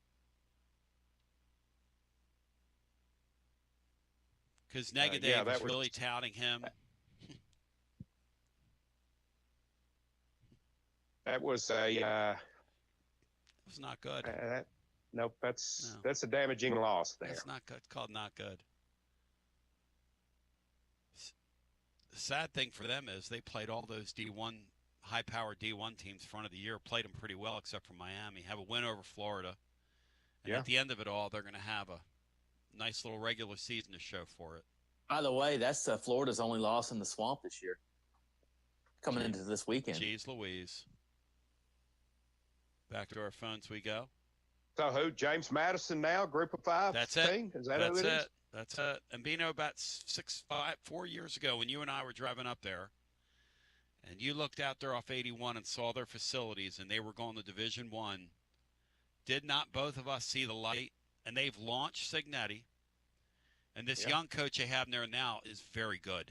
Because Dave was really touting him. That was a. It was not good. Nope, that's a damaging loss there. That's not good. It's called not good. The sad thing for them is they played all those D1, high-powered D1 teams front of the year, played them pretty well except for Miami, have a win over Florida. And at the end of it all, they're going to have a nice little regular season to show for it. By the way, that's Florida's only loss in the swamp this year, coming into this weekend. Jeez Louise. Back to our phones we go. So who? James Madison now, Group of 5 That's team? it. Is that That's who it it. is? That's it. And Bino, about 4 years ago, when you and I were driving up there, and you looked out there off 81 and saw their facilities, and they were going to Division I, did not both of us see the light? And they've launched Signetti, and this young coach they have there now is very good.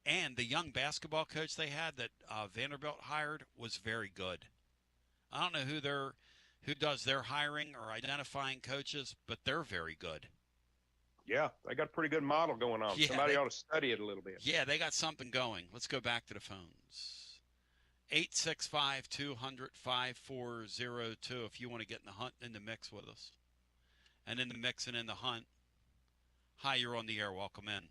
And the young basketball coach they had that Vanderbilt hired was very good. I don't know who does their hiring or identifying coaches, but they're very good. Yeah, they got a pretty good model going on. Yeah, Somebody ought to study it a little bit. Yeah, they got something going. Let's go back to the phones. 865-200-5402 if you want to get in the hunt in the mix with us. And in the mix and in the hunt. Hi, you're on the air. Welcome in.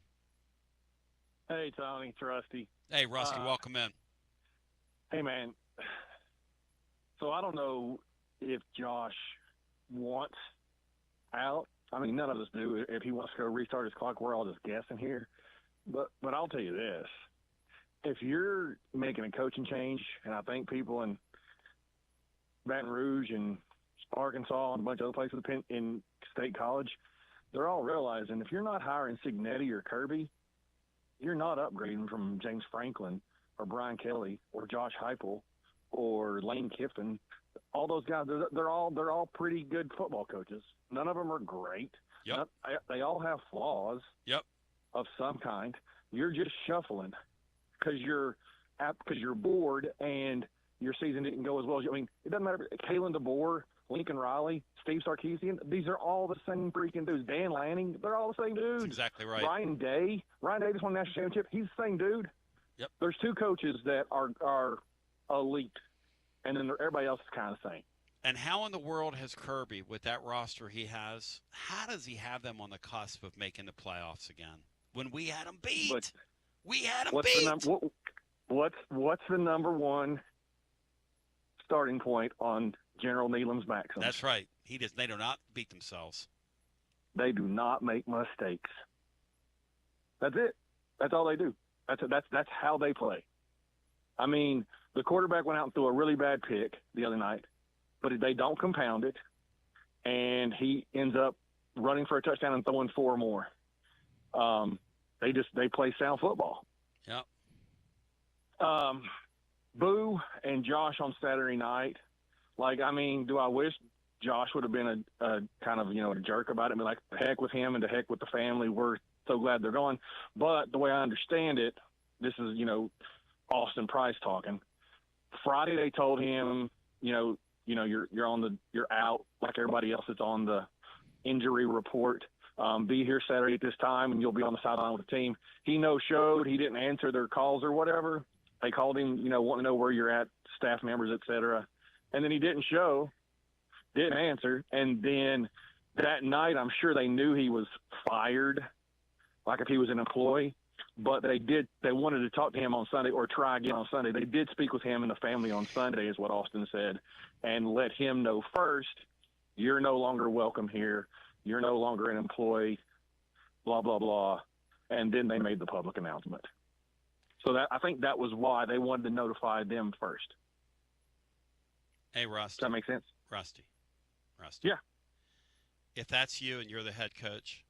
Hey, Tony. It's Rusty. Hey, Rusty. Welcome in. Hey, man. So I don't know if Josh wants out. I mean, none of us do. If he wants to go restart his clock, we're all just guessing here. But I'll tell you this. If you're making a coaching change, and I think people in Baton Rouge and Arkansas and a bunch of other places in State College, they're all realizing if you're not hiring Signetti or Kirby, you're not upgrading from James Franklin or Brian Kelly or Josh Heupel or Lane Kiffin. All those guys, they're all pretty good football coaches. None of them are great. Yep. They all have flaws. Yep. Of some kind. You're just shuffling because you're bored and your season didn't go as well as you. I mean, it doesn't matter. Kalen DeBoer, Lincoln Riley, Steve Sarkisian, these are all the same freaking dudes. Dan Lanning, they're all the same dudes. That's exactly right. Ryan Davis won a national championship. He's the same dude. Yep. There's two coaches that are elite, and then everybody else is kind of the same. And how in the world has Kirby, with that roster he has, how does he have them on the cusp of making the playoffs again? When we had them beat. We had them beat. What's the number one starting point on General Neelan's maxims? That's right. They do not beat themselves. They do not make mistakes. That's it. That's all they do. That's how they play. I mean, the quarterback went out and threw a really bad pick the other night, but they don't compound it, and he ends up running for a touchdown and throwing four more. They play sound football. Yep. Boo and Josh on Saturday night. Do I wish Josh would have been a kind of, a jerk about it and be like, the heck with him and the heck with the family. We're so glad they're gone. But the way I understand it, this is, Austin Price talking. Friday they told him, you're out like everybody else that's on the injury report. Be here Saturday at this time, and you'll be on the sideline with the team. He no-showed. He didn't answer their calls or whatever. They called him, wanting to know where you're at, staff members, et cetera. And then he didn't show, didn't answer. And then that night, I'm sure they knew he was fired, like if he was an employee. But they wanted to talk to him on Sunday or try again on Sunday. They did speak with him and the family on Sunday, is what Austin said, and let him know first, you're no longer welcome here. You're no longer an employee, blah, blah, blah. And then they made the public announcement. So I think that was why they wanted to notify them first. Hey, Rusty. Does that make sense? Rusty. Yeah. If that's you and you're the head coach,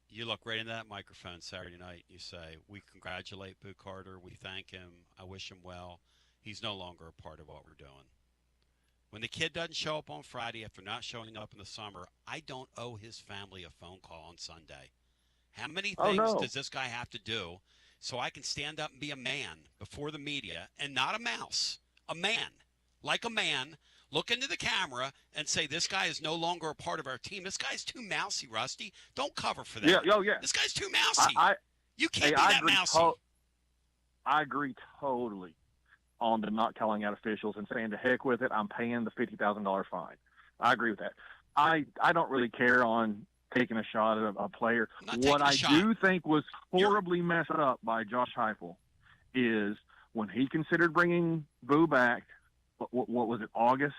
you look right into that microphone Saturday night. You say, we congratulate Boo Carter. We thank him. I wish him well. He's no longer a part of what we're doing. When the kid doesn't show up on Friday after not showing up in the summer, I don't owe his family a phone call on Sunday. How many things does this guy have to do so I can stand up and be a man before the media and not a mouse, a man, like a man, look into the camera and say, this guy is no longer a part of our team. This guy's too mousy, Rusty. Don't cover for that. Yeah. This guy's too mousy. You can't be that mousy. I agree totally on the not calling out officials and saying, to heck with it, I'm paying the $50,000 fine. I agree with that. I don't really care on taking a shot at a player. What I do think was horribly messed up by Josh Heupel is when he considered bringing Boo back, what was it, August?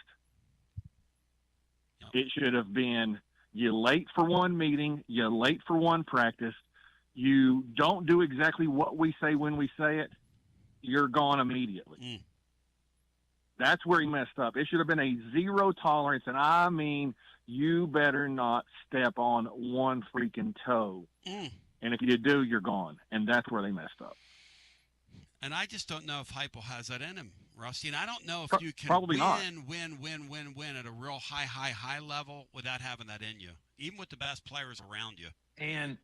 Yep. It should have been, you late for one meeting, you late for one practice, you don't do exactly what we say when we say it, you're gone immediately. That's where he messed up. It should have been a zero tolerance, and I mean, you better not step on one freaking toe. And if you do, you're gone. And that's where they messed up. And I just don't know if Heupel has that in him, Rusty. And I don't know if you can win at a real high level without having that in you, even with the best players around you. And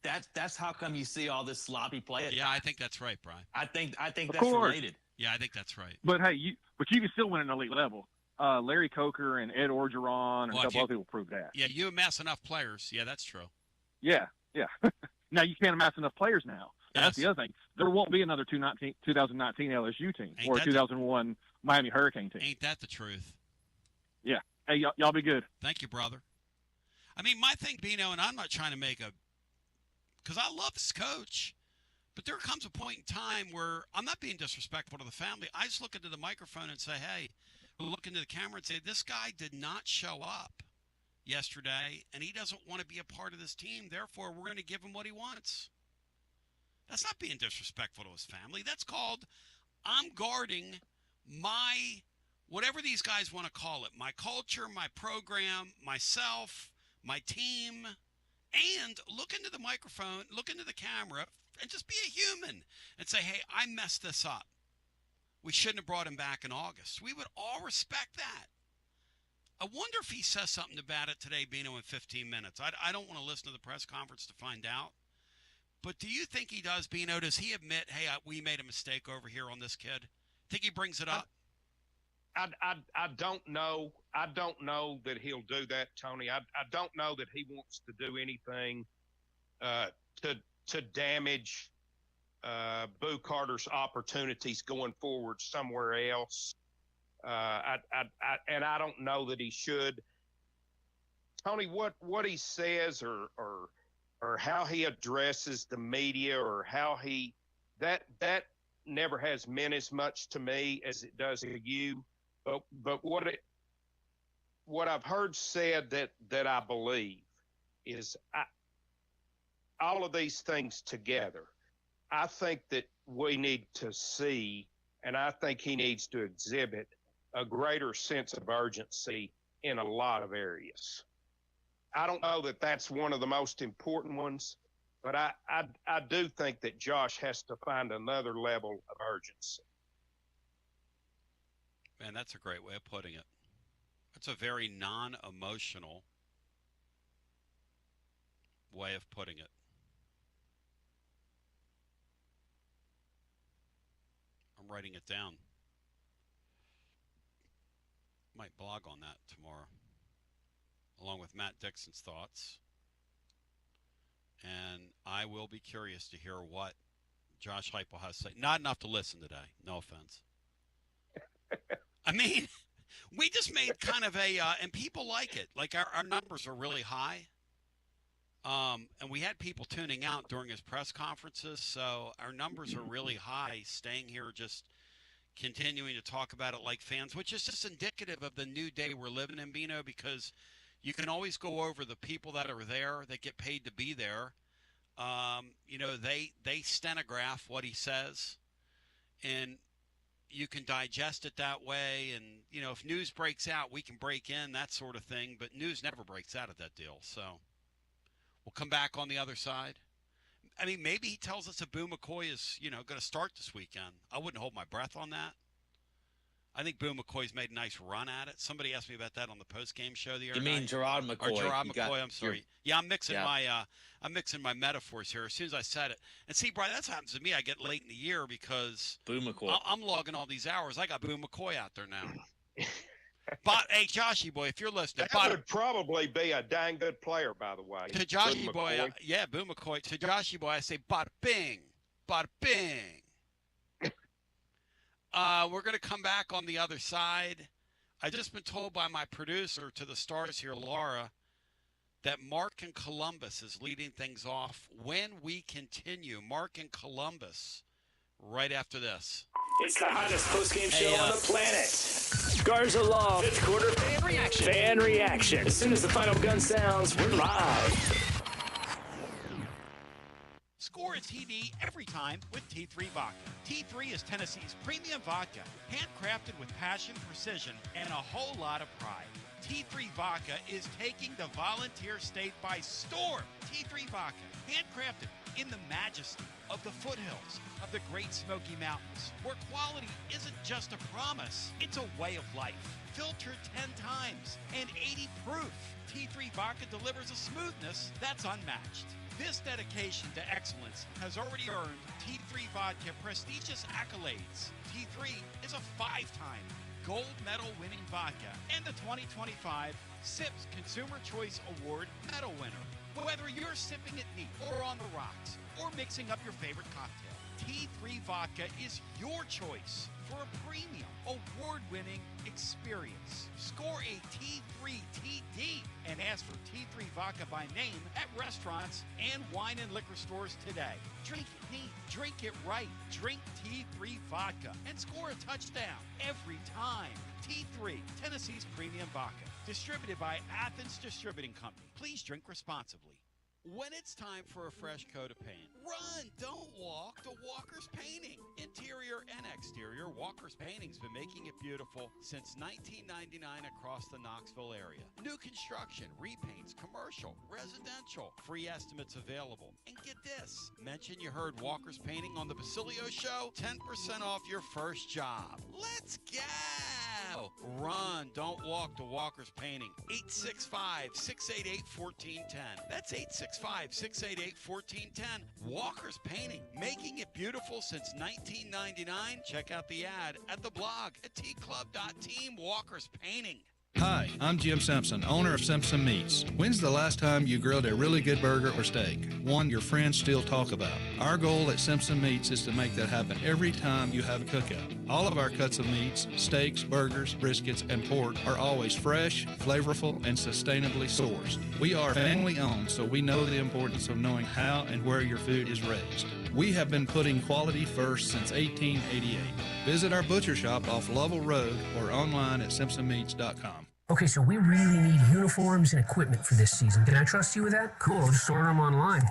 that's how come you see all this sloppy play. Yeah, I think that's right, Brian. I think that's related. Yeah, I think that's right. But hey, you can still win at an elite level. Larry Coker and Ed Orgeron and a couple other people proved that. Yeah, you amass enough players. Yeah, that's true. Yeah. Now you can't amass enough players now. Yes. That's the other thing. There won't be another 2019 LSU team or 2001 Miami Hurricane team. Ain't that the truth? Yeah. Hey, y'all be good. Thank you, brother. I mean, my thing, Bino, and I'm not trying to make because I love this coach, but there comes a point in time where I'm not being disrespectful to the family. I just look into the microphone and say, hey, look into the camera and say, this guy did not show up yesterday, and he doesn't want to be a part of this team. Therefore, we're going to give him what he wants. That's not being disrespectful to his family. That's called I'm guarding my, whatever these guys want to call it, my culture, my program, myself, my team, and look into the microphone, look into the camera, and just be a human and say, hey, I messed this up. We shouldn't have brought him back in August. We would all respect that. I wonder if he says something about it today, Bino, in 15 minutes. I don't want to listen to the press conference to find out. But do you think he does, Bino? Does he admit, hey, we made a mistake over here on this kid? Think he brings it up? I don't know. I don't know that he'll do that, Tony. I don't know that he wants to do anything to damage Boo Carter's opportunities going forward somewhere else. And I don't know that he should. Tony, what he says or how he addresses the media or how that never has meant as much to me as it does to you. But what I've heard said that I believe is all of these things together. I think that we need to see, and I think he needs to exhibit a greater sense of urgency in a lot of areas. I don't know that that's one of the most important ones, but I do think that Josh has to find another level of urgency. Man, that's a great way of putting it. That's a very non-emotional way of putting it. I'm writing it down. Might blog on that tomorrow, along with Matt Dixon's thoughts. And I will be curious to hear what Josh Heupel has to say. Not enough to listen today. No offense. I mean, we just made kind of and people like it. Like our numbers are really high. And we had people tuning out during his press conferences. So our numbers are really high, staying here just continuing to talk about it like fans, which is just indicative of the new day we're living in, Bino, because you can always go over the people that are there that get paid to be there. They stenograph what he says, and you can digest it that way. And, if news breaks out, we can break in, that sort of thing. But news never breaks out of that deal. So we'll come back on the other side. I mean, maybe he tells us that Boo McCoy is, going to start this weekend. I wouldn't hold my breath on that. I think Boo McCoy's made a nice run at it. Somebody asked me about that on the post-game show the other night. You mean Gerard McCoy? Or Gerard McCoy, I'm sorry. Yeah, I'm mixing my metaphors here as soon as I said it. And see, Brian, that's what happens to me. I get late in the year because Boo McCoy. I'm logging all these hours. I got Boo McCoy out there now. But hey, Joshy boy, if you're listening, that would probably be a dang good player, by the way. To Joshy boy, Boo McCoy. To Joshy boy, I say, bada bing, bada bing. We're going to come back on the other side. I've just been told by my producer to the stars here, Laura, that Mark in Columbus is leading things off when we continue. Mark in Columbus right after this. It's the hottest postgame show on the planet. Garza Law, fifth quarter fan reaction. Fan reaction. As soon as the final gun sounds, we're live. Score a TD every time with T3 Vodka. T3 is Tennessee's premium vodka, handcrafted with passion, precision, and a whole lot of pride. T3 Vodka is taking the Volunteer State by storm. T3 Vodka, handcrafted in the majesty of the foothills of the Great Smoky Mountains, where quality isn't just a promise, it's a way of life. Filtered 10 times and 80 proof. T3 Vodka delivers a smoothness that's unmatched. This dedication to excellence has already earned T3 Vodka prestigious accolades. T3 is a 5-time gold medal winning vodka and the 2025 SIPS Consumer Choice Award medal winner. Whether you're sipping it neat or on the rocks or mixing up your favorite cocktail, T3 Vodka is your choice for a premium, award-winning experience. Score a T3 TD and ask for T3 Vodka by name at restaurants and wine and liquor stores today. Drink it neat, drink it right, drink T3 Vodka and score a touchdown every time. T3, Tennessee's premium vodka. Distributed by Athens Distributing Company. Please drink responsibly. When it's time for a fresh coat of paint, run, don't walk to Walker's Painting. Interior and exterior, Walker's Painting's been making it beautiful since 1999 across the Knoxville area. New construction, repaints, commercial, residential, free estimates available. And get this, mention you heard Walker's Painting on the Basilio show, 10% off your first job. Let's go! Run, don't walk to Walker's Painting. 865-688-1410. That's 865-688-1410. Walker's Painting, making it beautiful since 1999. Check out the ad at the blog at tclub.team. Walker's Painting. Hi, I'm Jim Simpson, owner of Simpson Meats. When's the last time you grilled a really good burger or steak? One your friends still talk about. Our goal at Simpson Meats is to make that happen every time you have a cookout. All of our cuts of meats, steaks, burgers, briskets, and pork are always fresh, flavorful, and sustainably sourced. We are family owned, so we know the importance of knowing how and where your food is raised. We have been putting quality first since 1888. Visit our butcher shop off Lovell Road or online at simpsonmeats.com. Okay, so we really need uniforms and equipment for this season. Can I trust you with that? Cool, I'll just order them online.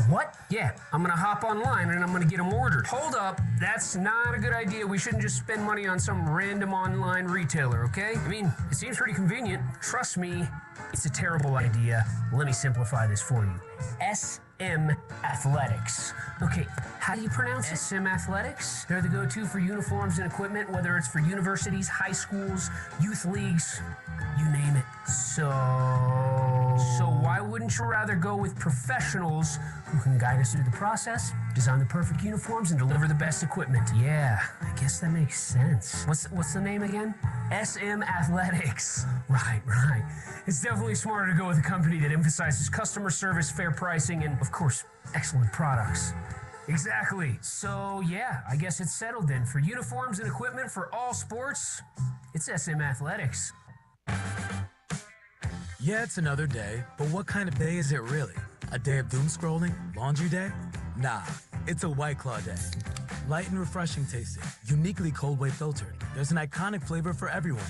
What? Yeah, I'm gonna hop online and I'm gonna get them ordered. Hold up, that's not a good idea. We shouldn't just spend money on some random online retailer, okay? I mean, it seems pretty convenient. Trust me, it's a terrible idea. Let me simplify this for you. SM Athletics. Okay, how do you pronounce it? SM Athletics? They're the go-to for uniforms and equipment, whether it's for universities, high schools, youth leagues, you name it. So why wouldn't you rather go with professionals who can guide us through the process, design the perfect uniforms, and deliver the best equipment? Yeah, I guess that makes sense. What's the name again? SM Athletics. Right. It's definitely smarter to go with a company that emphasizes customer service, fair pricing, and, of course, excellent products. Exactly. So, yeah, I guess it's settled then. For uniforms and equipment for all sports, it's SM Athletics. Yeah, it's another day, but what kind of day is it really? A day of doom scrolling? Laundry day? Nah, it's a White Claw day. Light and refreshing tasting, uniquely cold way filtered. There's an iconic flavor for everyone.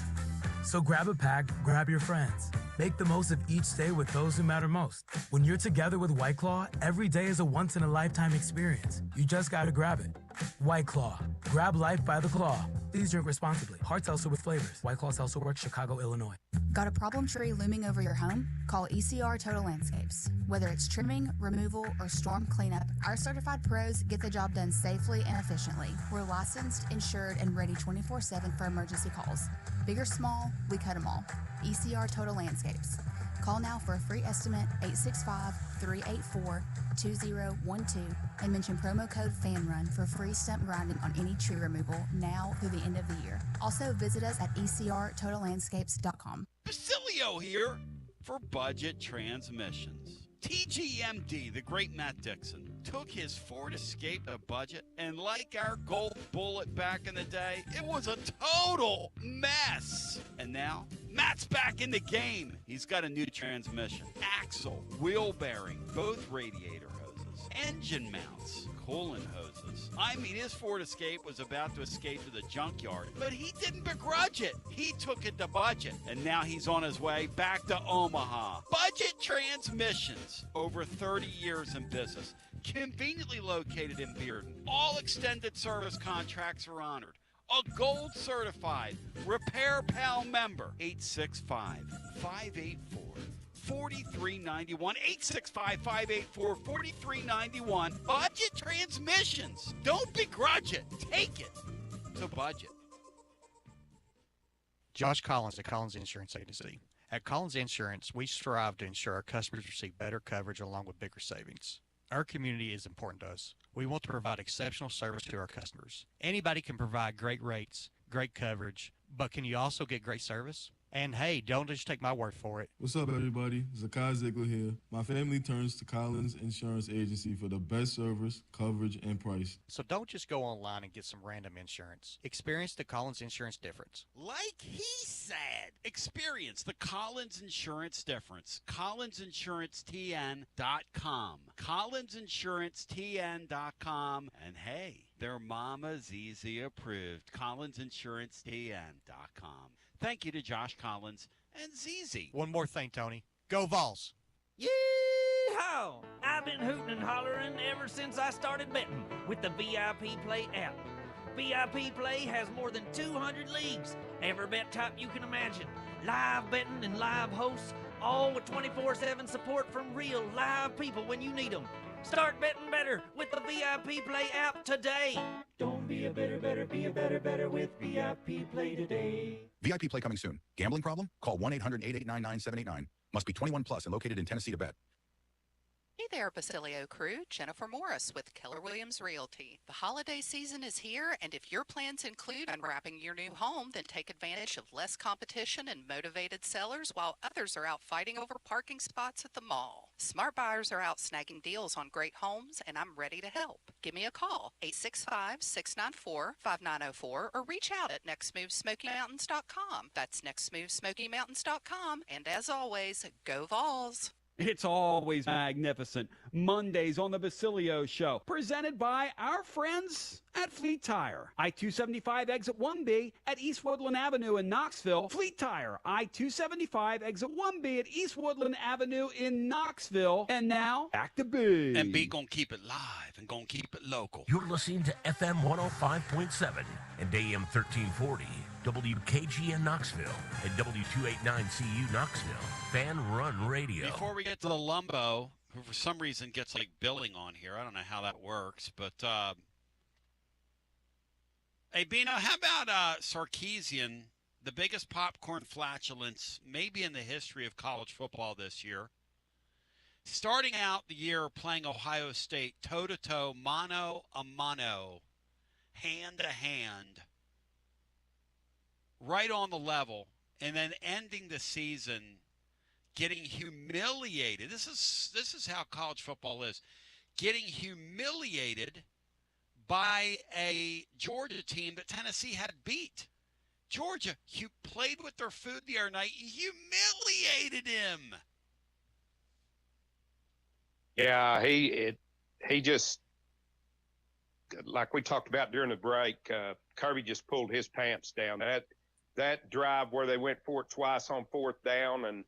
So grab a pack, grab your friends. Make the most of each day with those who matter most. When you're together with White Claw, every day is a once-in-a-lifetime experience. You just gotta grab it. White Claw. Grab life by the claw. Please drink responsibly. Hard seltzer with flavors. White Claw Seltzer Works, Chicago, Illinois. Got a problem tree looming over your home? Call ECR Total Landscapes. Whether it's trimming, removal, or storm cleanup, our certified pros get the job done safely and efficiently. We're licensed, insured, and ready 24/7 for emergency calls. Big or small, we cut them all. ECR Total Landscapes. Call now for a free estimate, 865-384-2012, and mention promo code FANRUN for free stump grinding on any tree removal now through the end of the year. Also, visit us at ecrtotallandscapes.com. Basilio here for Budget Transmissions. TGMD, the great Matt Dixon, took his Ford Escape to budget, and like our Gold Bullet back in the day, it was a total mess. And now, Matt's back in the game. He's got a new transmission, axle, wheel bearing, both radiator hoses, engine mounts, coolant hoses. I mean, his Ford Escape was about to escape to the junkyard, but he didn't begrudge it. He took it to budget, and now he's on his way back to Omaha. Budget Transmissions, over 30 years in business, conveniently located in Bearden. All extended service contracts are honored. A gold certified Repair Pal member. 865-584-4391. 865-584-4391. Budget Transmissions. Don't begrudge it. Take it to budget. Josh Collins at Collins Insurance Agency. At Collins Insurance, we strive to ensure our customers receive better coverage along with bigger savings. Our community is important to us. We want to provide exceptional service to our customers. Anybody can provide great rates, great coverage, but can you also get great service? And hey, don't just take my word for it. What's up, everybody? Zakai Ziegler here. My family turns to Collins Insurance Agency for the best service, coverage, and price. So don't just go online and get some random insurance. Experience the Collins Insurance difference. Like he said, experience the Collins Insurance difference. CollinsInsuranceTN.com. CollinsInsuranceTN.com. And hey, their Mama's Easy approved. CollinsInsuranceTN.com. Thank you to Josh Collins and ZZ. One more thing, Tony. Go Vols. Yee-haw! I've been hooting and hollering ever since I started betting with the VIP Play app. VIP Play has more than 200 leagues, every bet type you can imagine, live betting and live hosts, all with 24/7 support from real live people when you need them. Start betting better with the VIP Play app today. Don't be a better, be a better with VIP Play today. VIP Play coming soon. Gambling problem? Call 1-800-889-9789. Must be 21 plus and located in Tennessee to bet. Hey there, Basilio crew. Jennifer Morris with Keller Williams Realty. The holiday season is here, and if your plans include unwrapping your new home, then take advantage of less competition and motivated sellers while others are out fighting over parking spots at the mall. Smart buyers are out snagging deals on great homes, and I'm ready to help. Give me a call, 865-694-5904, or reach out at nextmovesmokymountains.com. That's nextmovesmokymountains.com, and as always, go Vols! It's always magnificent. Mondays on the Basilio Show, presented by our friends at Fleet Tire. I-275 exit 1B at East Woodland Avenue in Knoxville. Fleet Tire, I-275 exit 1B at East Woodland Avenue in Knoxville. And now, back to B. And B gonna keep it live and gonna keep it local. You're listening to FM 105.7 and AM 1340. WKGN Knoxville and W289CU Knoxville. Fanrun Radio. Before we get to the Lumbo, who for some reason gets like billing on here, I don't know how that works, but hey, Bino, how about Sarkisian, the biggest popcorn flatulence maybe in the history of college football this year, starting out the year playing Ohio State toe-to-toe, mano-a-mano, hand-to-hand, right on the level, and then ending the season getting humiliated. This is how college football is. Getting humiliated by a Georgia team that Tennessee had beat. Georgia, you played with their food the other night. You humiliated him. Yeah, he just, like we talked about during the break, Kirby just pulled his pants down. That drive where they went for it twice on fourth down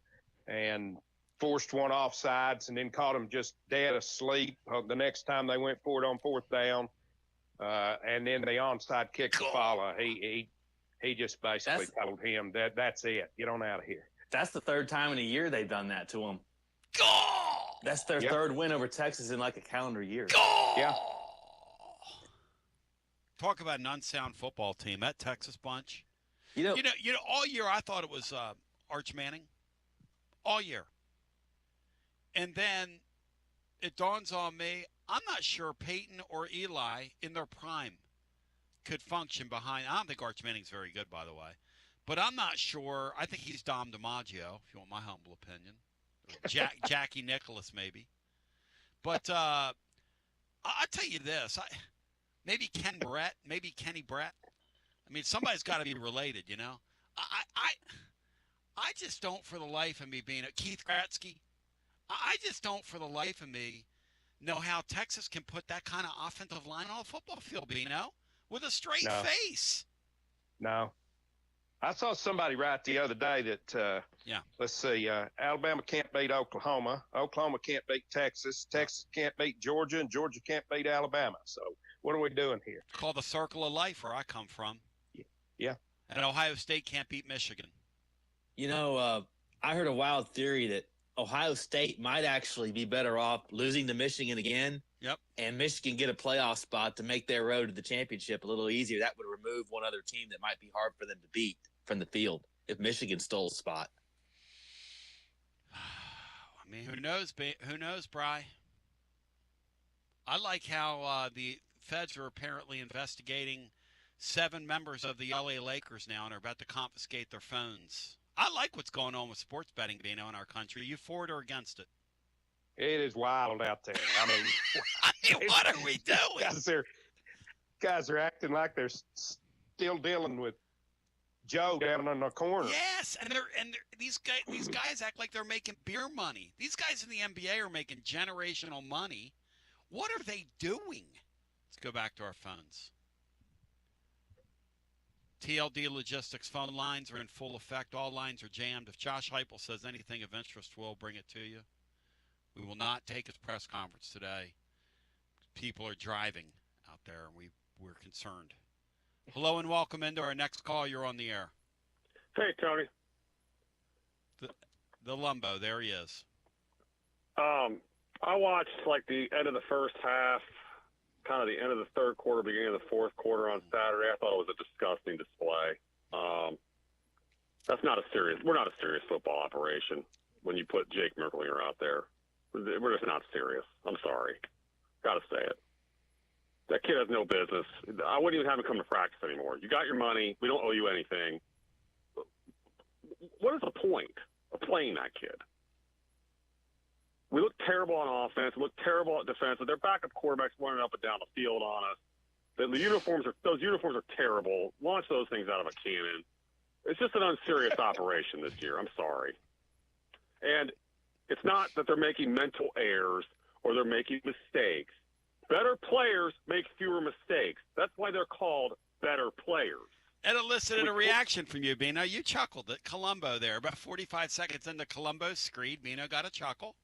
and forced one offsides and then caught him just dead asleep the next time they went for it on fourth down, and then the onside kick to follow. He just basically told him that's it. Get on out of here. That's the third time in a year they've done that to him. That's their third win over Texas in like a calendar year. Yeah. Talk about an unsound football team. That Texas bunch. You know, all year I thought it was Arch Manning. All year. And then it dawns on me, I'm not sure Peyton or Eli in their prime could function behind. I don't think Arch Manning's very good, by the way. But I'm not sure. I think he's Dom DiMaggio, if you want my humble opinion. Jackie Nicholas, maybe. But I'll tell you this. Maybe Ken Brett, maybe Kenny Brett. I mean, somebody's got to be related, you know. I just don't, for the life of me, being a Keith Gretzky, I just don't, for the life of me, know how Texas can put that kind of offensive line on a football field, Bino, with a straight face. No. I saw somebody write the other day that, let's see, Alabama can't beat Oklahoma. Oklahoma can't beat Texas. Texas can't beat Georgia, and Georgia can't beat Alabama. So what are we doing here? It's called the circle of life where I come from. Yeah. And Ohio State can't beat Michigan. You know, I heard a wild theory that Ohio State might actually be better off losing to Michigan again. Yep. And Michigan get a playoff spot to make their road to the championship a little easier. That would remove one other team that might be hard for them to beat from the field if Michigan stole a spot. I mean, who knows? Who knows, Bri? I like how the feds are apparently investigating 7 members of the LA Lakers now and are about to confiscate their phones. I like what's going on with sports betting, Bino, in our country. You for it or against it? It is wild out there. I mean, what are we doing? Guys are acting like they're still dealing with Joe down in the corner. Yes, and these guys act like they're making beer money. These guys in the NBA are making generational money. What are they doing? Let's go back to our phones. TLD Logistics phone lines are in full effect. All lines are jammed. If Josh Heupel says anything of interest, we'll bring it to you. We will not take his press conference today. People are driving out there, and we're concerned. Hello and welcome into our next call. You're on the air. Hey, Tony. The Lumbo, there he is. I watched like the end of the first half, kind of the end of the third quarter, beginning of the fourth quarter on Saturday. I thought it was a disgusting display. We're not a serious football operation when you put Jake Merklinger out there. We're just not serious. I'm sorry. Got to say it. That kid has no business. I wouldn't even have him come to practice anymore. You got your money. We don't owe you anything. What is the point of playing that kid? We look terrible on offense. We look terrible at defense. Their backup quarterbacks running up and down the field on us. Those uniforms are terrible. Launch those things out of a cannon. It's just an unserious operation this year. I'm sorry. And it's not that they're making mental errors or they're making mistakes. Better players make fewer mistakes. That's why they're called better players. It elicited a reaction from you, Bino. You chuckled at Colombo there. About 45 seconds into Colombo's screed, Bino got a chuckle.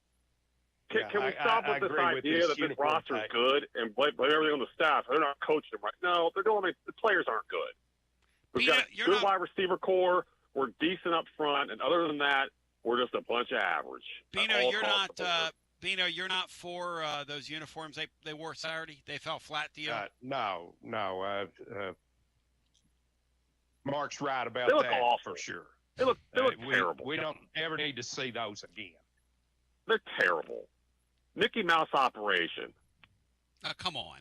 Can we stop with this idea that this roster's good and blame everything on the staff? They're not coaching them right. No, they're doing. The players aren't good. We've got a good wide receiver core. We're decent up front, and other than that, we're just a bunch of average. Bino, you're not for those uniforms they wore Saturday? They fell flat to you? No. Mark's right about that. They look awful. For sure. They look terrible. We don't ever need to see those again. They're terrible. Mickey Mouse operation. Come on.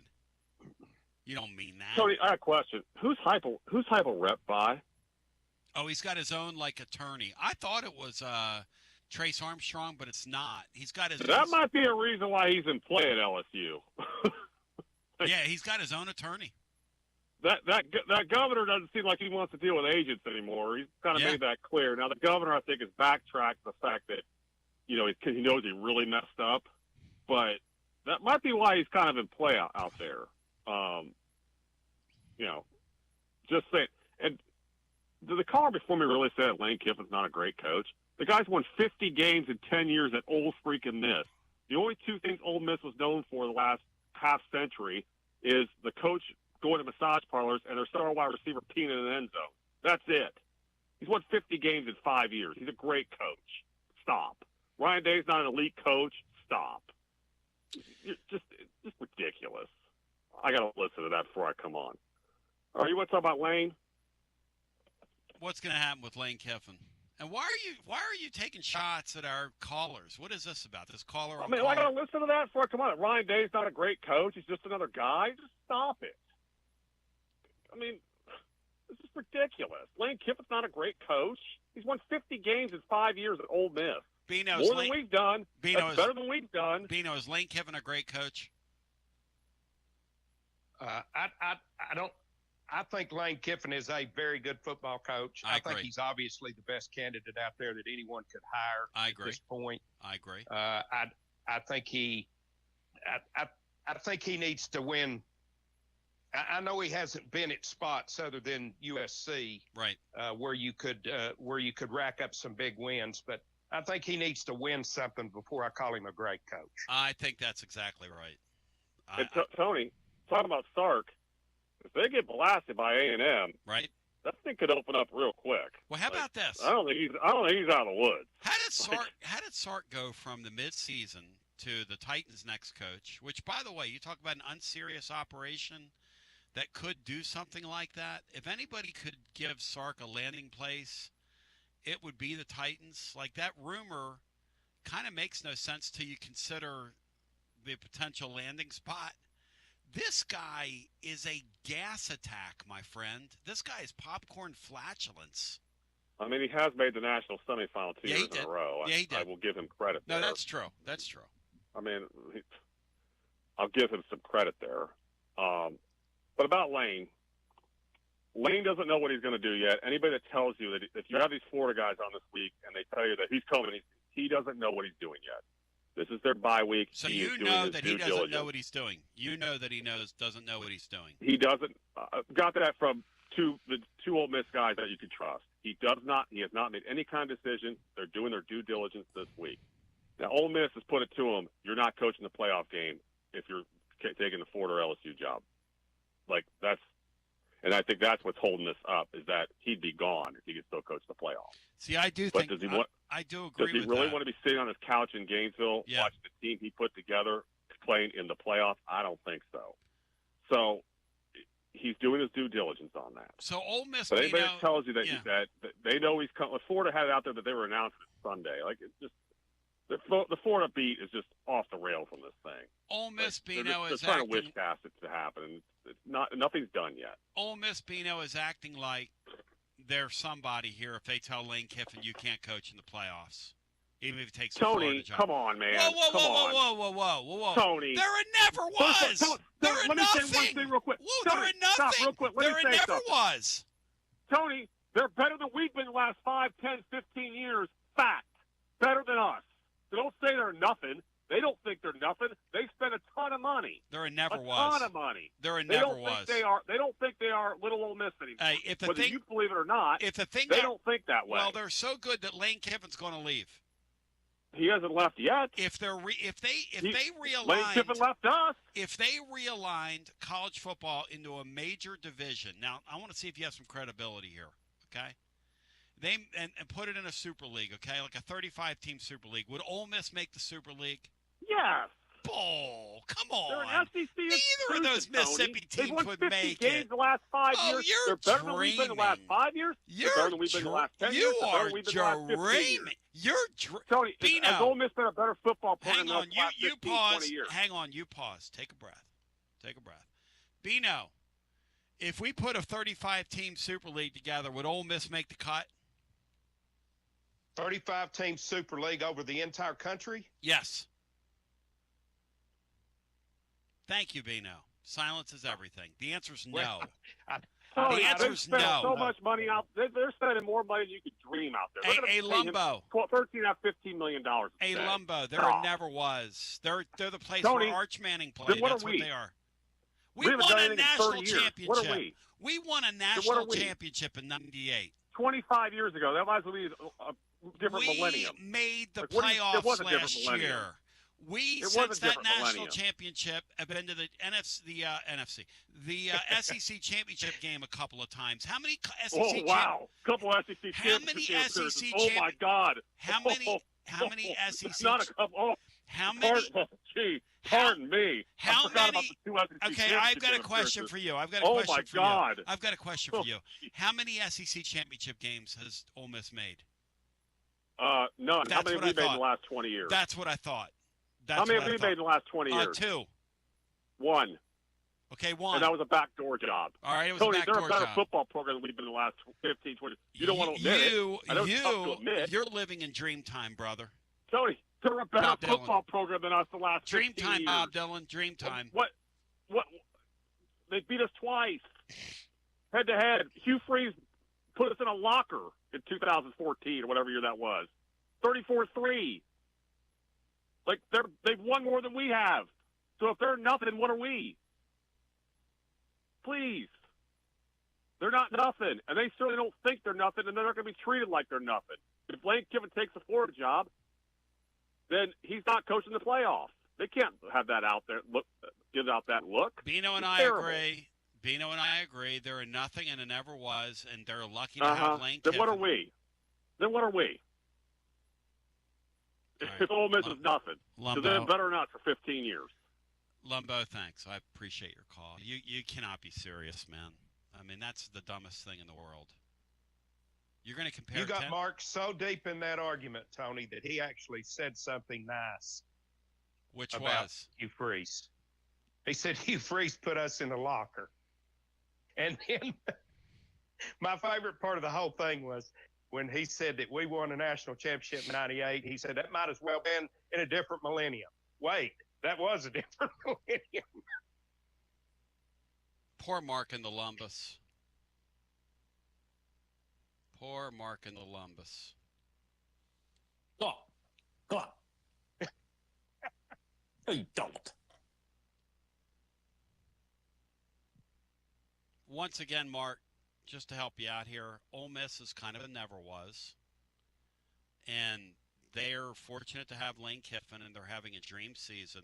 You don't mean that. Tony, I have a question. Who's Heupel rep by? Oh, he's got his own attorney. I thought it was Trace Armstrong, but it's not. He's got his. That might be a reason why he's in play at LSU. Yeah, he's got his own attorney. That governor doesn't seem like he wants to deal with agents anymore. He's kind of made that clear. Now the governor, I think, has backtracked the fact that he knows he really messed up, but that might be why he's kind of in play out there. Just saying. And the caller before me really said Lane Kiffin's not a great coach. The guy's won 50 games in 10 years at Ole freaking Miss. The only two things Ole Miss was known for the last half century is the coach going to massage parlors and their star wide receiver peeing in an end zone. That's it. He's won 50 games in 5 years. He's a great coach. Stop. Ryan Day's not an elite coach. Stop. It's just ridiculous. I got to listen to that before I come on. All right, you want to talk about Lane? What's going to happen with Lane Kiffin? And why are you taking shots at our callers? What is this about? This caller? I got to listen to that before I come on. Ryan Day's not a great coach. He's just another guy. Just stop it. I mean, this is ridiculous. Lane Kiffin's not a great coach. He's won 50 games in 5 years at Ole Miss. More than we've done. That's better than we've done. Bino, is Lane Kiffin a great coach? I think Lane Kiffin is a very good football coach. I think he's obviously the best candidate out there that anyone could hire at this point. I agree. I think he needs to win. I know he hasn't been at spots other than USC, right? Where you could rack up some big wins, but I think he needs to win something before I call him a great coach. I think that's exactly right. Tony, talking about Sark, if they get blasted by A&M, right, that thing could open up real quick. Well, how about this? I don't think he's out of the woods. How did Sark go from the midseason to the Titans' next coach? Which, by the way, you talk about an unserious operation that could do something like that. If anybody could give Sark a landing place, it would be the Titans. Like, that rumor kind of makes no sense till you consider the potential landing spot. This guy is a gas attack, my friend. This guy is popcorn flatulence. I mean, he has made the national semifinal 2 years in a row. Yeah, he did. I will give him credit there. No, that's true. That's true. I mean, I'll give him some credit there. But about Lane doesn't know what he's going to do yet. Anybody that tells you that if you have these Florida guys on this week and they tell you that he's coming, he doesn't know what he's doing yet. This is their bye week. So you know that he doesn't know what he's doing. You know that he doesn't know what he's doing. He doesn't. Got that from the two Ole Miss guys that you can trust. He does not. He has not made any kind of decision. They're doing their due diligence this week. Now, Ole Miss has put it to him. You're not coaching the playoff game if you're taking the Florida or LSU job. And I think that's what's holding this up is that he'd be gone if he could still coach the playoff. See, I do but think I do agree with that. Does he really want to be sitting on his couch in Gainesville watching the team he put together playing in the playoff? I don't think so. So he's doing his due diligence on that. So Ole Miss, but anybody that tells you that, that they know he's coming. Florida had it out there that they were announcing it Sunday. Like it's just the Florida beat is just off the rails on this thing. Ole Miss Bino they're is trying acting, to wish cast it to happen. It's not. Nothing's done yet. Ole Miss Bino is acting like they're somebody here if they tell Lane Kiffin you can't coach in the playoffs, even if it takes Tony. a Florida job. Come on, man. Whoa. Tony. There never was. Let me say one thing real quick. Whoa, Tony, stop real quick. There never was. Tony, they're better than we've been the last 5, 10, 15 years. Fact. Better than us. So don't say they're nothing. They don't think they're nothing. They spend a ton of money. There never was. A ton of money. There never was. They don't think they are Little Ole Miss anymore. Hey, Whether you believe it or not, they don't think that way. Well, they're so good that Lane Kiffin's going to leave. He hasn't left yet. If they realigned, Lane Kiffin left us. If they realigned college football into a major division, now I want to see if you have some credibility here. Okay. And put it in a Super League, okay, like a 35-team Super League. Would Ole Miss make the Super League? Yes. Oh, come on. They're an SEC Neither of those Mississippi teams would make it. They've won 50 games the last 5 years. You're They're better than we've been the last 5 years. They're better than we've been the last 10 years. You are dreaming. You're Tony, Bino. has Ole Miss been a better football program Hang on, the last 15, 20 years? Hang on, you pause. Take a breath. Bino, if we put a 35-team Super League together, would Ole Miss make the cut? 35-team Super League over the entire country? Yes. Thank you, Bino. Silence is everything. The answer's no. The answer's no. So much money out. They're spending more money than you could dream out there. Hey, Lumbo. $13.5 million. Hey, Lumbo. There never was. They're the place Tony, where Arch Manning played. What That's what they are. We won a national championship. What are we? We won a national championship in '98. 25 years ago. That was a different millennium. We made the playoffs last year. Since that national championship, have been to the SEC championship game a couple of times. How many SEC? Oh wow, couple SEC championships. How many SEC? Oh my God. How many SEC? Not a couple. Oh, how many? Pardon me. How many? Okay, I've got a question for you. I've got a question for you. How many SEC championship games has Ole Miss made? None. How many have we made in the last 20 years? That's what I thought. How many have we made in the last 20 years? 2. 1. Okay, 1. And that was a backdoor job. All right, it was Tony, a backdoor job. they're a better football program than we've been in the last 15, 20. You don't want to admit it. I know it's tough to admit. You're living in dream time, brother. Tony, they're a better football program than us the last 15 years. Dream time, Bob Dylan. Dream time. What? They beat us twice, head to head. Hugh Freeze put us in a locker in 2014 or whatever year that was. 34-3. Like they've won more than we have. So if they're nothing, what are we? Please. They're not nothing, and they certainly don't think they're nothing, and they're not going to be treated like they're nothing. If Lane Kiffin takes a Florida job, then he's not coaching the playoffs. They can't have that out there. Give out that look. Bino and I agree. They're a nothing, and it never was, and they're lucky to have Lane Kiffin. Then what are we? If Ole Miss is nothing, Lumbo, so they're better not for 15 years. Lumbo, thanks. I appreciate your call. You cannot be serious, man. I mean, that's the dumbest thing in the world. You're going to compare. You got Mark so deep in that argument, Tony, that he actually said something nice. Which about was? Hugh Freeze. He said Hugh Freeze put us in a locker. And then my favorite part of the whole thing was when he said that we won a national championship in '98. He said that might as well been in a different millennium. Wait, that was a different millennium. Poor Mark in the Lumbus. Poor Mark in the Lumbus. Go on. Go on. No, you don't. Once again, Mark, just to help you out here, Ole Miss is kind of a never was. And they're fortunate to have Lane Kiffin, and they're having a dream season.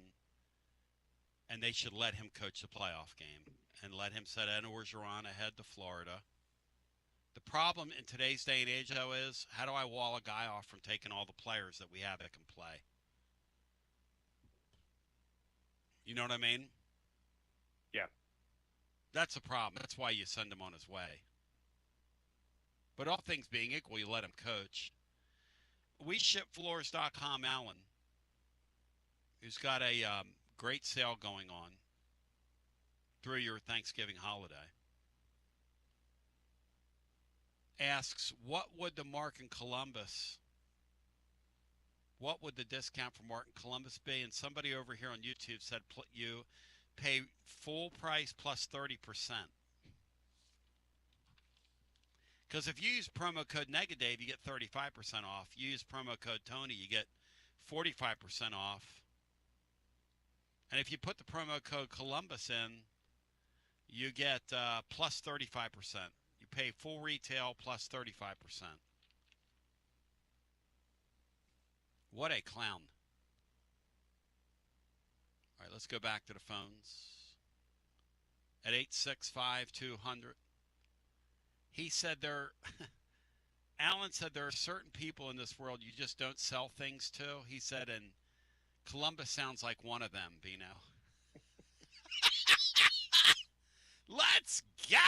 And they should let him coach the playoff game and let him set Ed Orgeron ahead to Florida. The problem in today's day and age, though, is how do I wall a guy off from taking all the players that we have that can play? You know what I mean? Yeah. That's the problem. That's why you send him on his way. But all things being equal, you let him coach. We ship floors.com Allen, who's got a great sale going on through your Thanksgiving holiday, asks, what would the Mark in Columbus, what would the discount for Mark in Columbus be? And somebody over here on YouTube said you pay full price plus 30%. Because if you use promo code Negative, you get 35% off. You use promo code Tony, you get 45% off. And if you put the promo code Columbus in, you get plus 35%. You pay full retail plus 35%. What a clown. All right, let's go back to the phones. At 865-200. He said Alan said there are certain people in this world you just don't sell things to. He said, and Columbus sounds like one of them, Bino. Let's go!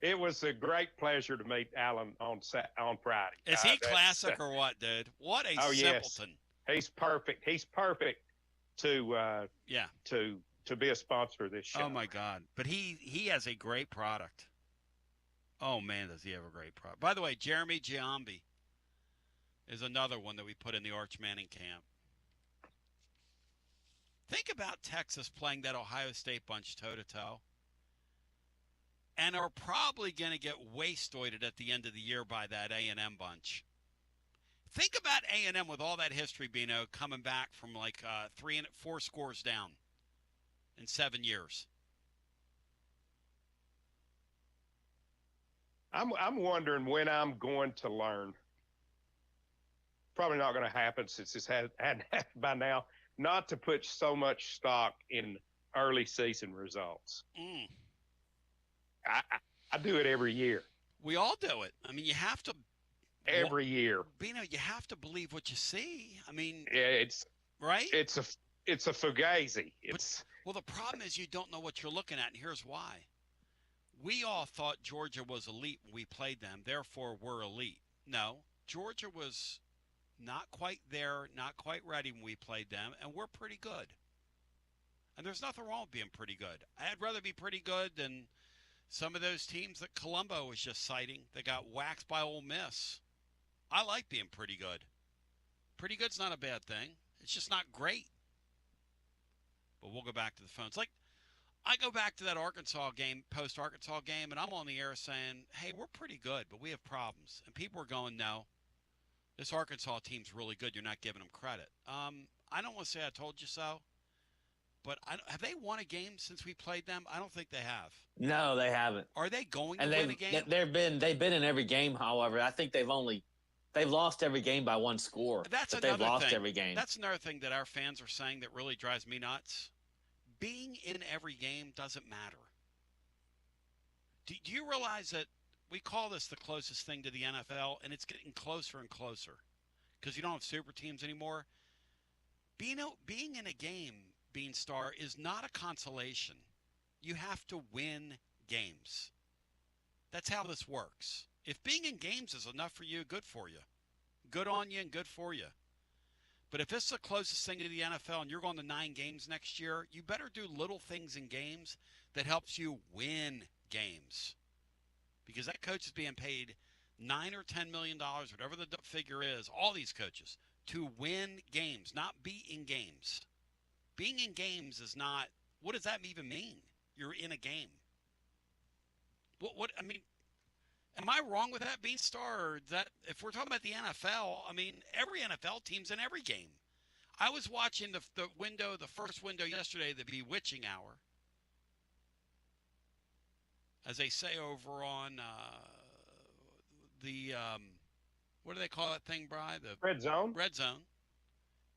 It was a great pleasure to meet Alan on Friday. Is he classic or what, dude? What a simpleton. Yes. He's perfect. He's perfect to be a sponsor of this show. Oh my God! But he has a great product. Oh man, does he have a great product? By the way, Jeremy Giambi is another one that we put in the Arch Manning camp. Think about Texas playing that Ohio State bunch toe-to-toe and are probably going to get waste-oided at the end of the year by that A&M bunch. Think about A&M with all that history, Bino, coming back from like 4 scores down in 7 years. I'm wondering when I'm going to learn. Probably not going to happen since this hadn't happened by now. Not to put so much stock in early season results. I do it every year. We all do it. I mean, you have to. Every year. Bino, you have to believe what you see. I mean. Yeah, it's. Right? It's a fugazi. Well, the problem is you don't know what you're looking at, and here's why. We all thought Georgia was elite when we played them, therefore we're elite. No, Georgia was not quite there, not quite ready when we played them, and we're pretty good. And there's nothing wrong with being pretty good. I'd rather be pretty good than some of those teams that Colombo was just citing that got waxed by Ole Miss. I like being pretty good. Pretty good's not a bad thing. It's just not great. But we'll go back to the phones. Like, I go back to that Arkansas game, post-Arkansas game, and I'm on the air saying, hey, we're pretty good, but we have problems. And people are going, no, this Arkansas team's really good. You're not giving them credit. I don't want to say I told you so, but have they won a game since we played them? I don't think they have. No, they haven't. Are they going to win a game? They've been in every game, however. I think they've lost every game by one score. They've lost every game. That's another thing that our fans are saying that really drives me nuts. Being in every game doesn't matter. Do you realize that we call this the closest thing to the NFL, and it's getting closer and closer because you don't have super teams anymore? Being in a game, Beanstar, is not a consolation. You have to win games. That's how this works. If being in games is enough for you, good for you. Good on you and good for you. But if it's the closest thing to the NFL and you're going to 9 games next year, you better do little things in games that helps you win games. because that coach is being paid $9 or $10 million, whatever the figure is, all these coaches, to win games, not be in games. Being in games is not, what does that even mean? You're in a game. What I mean, am I wrong with that, Beanstar? Or that if we're talking about the NFL, I mean, every NFL team's in every game. I was watching the first window yesterday, the bewitching hour, as they say over on what do they call that thing, Bri? The Red Zone. Red Zone.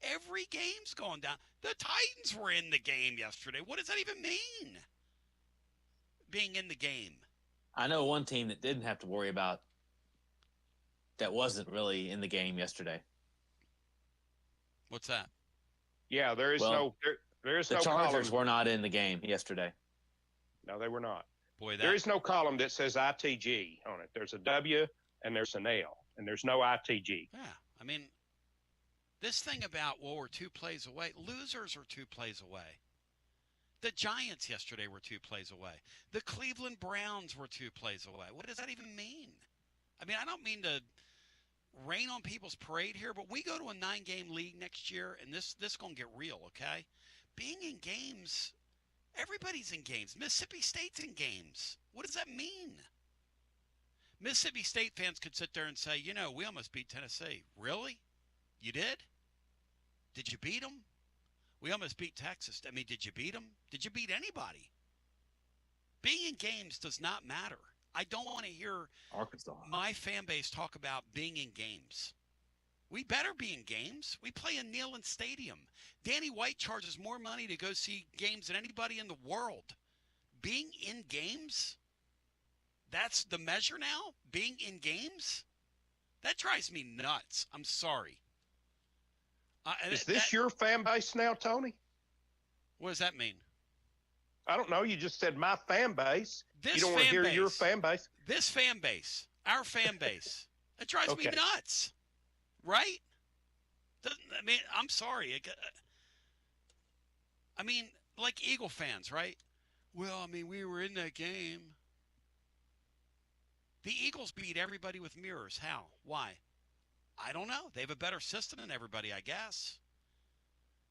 Every game's going down. The Titans were in the game yesterday. What does that even mean? Being in the game. I know one team that didn't have to worry about that wasn't really in the game yesterday. What's that? Yeah, there is no The Chargers were not in the game yesterday. No, they were not. Boy, there is no column that says ITG on it. There's a W and there's an L, and there's no ITG. Yeah, I mean, this thing about, well, we're 2 plays away. Losers are 2 plays away. The Giants yesterday were 2 plays away. The Cleveland Browns were 2 plays away. What does that even mean? I mean, I don't mean to rain on people's parade here, but we go to a 9-game league next year, and this going to get real, okay? Being in games, everybody's in games. Mississippi State's in games. What does that mean? Mississippi State fans could sit there and say, you know, we almost beat Tennessee. Really? You did? Did you beat them? We almost beat Texas. I mean, did you beat them? Did you beat anybody? Being in games does not matter. I don't want to hear Arkansas. My fan base talk about being in games. We better be in games. We play in Neyland Stadium. Danny White charges more money to go see games than anybody in the world. Being in games? That's the measure now? Being in games? That drives me nuts. I'm sorry. Is this your fan base now, Tony? What does that mean? I don't know. You just said my fan base. This you don't want to hear your fan base? This fan base, our fan base, it drives me nuts, right? I mean, I'm sorry. I mean, like Eagle fans, right? Well, I mean, we were in that game. The Eagles beat everybody with mirrors. How? Why? I don't know. They have a better system than everybody, I guess.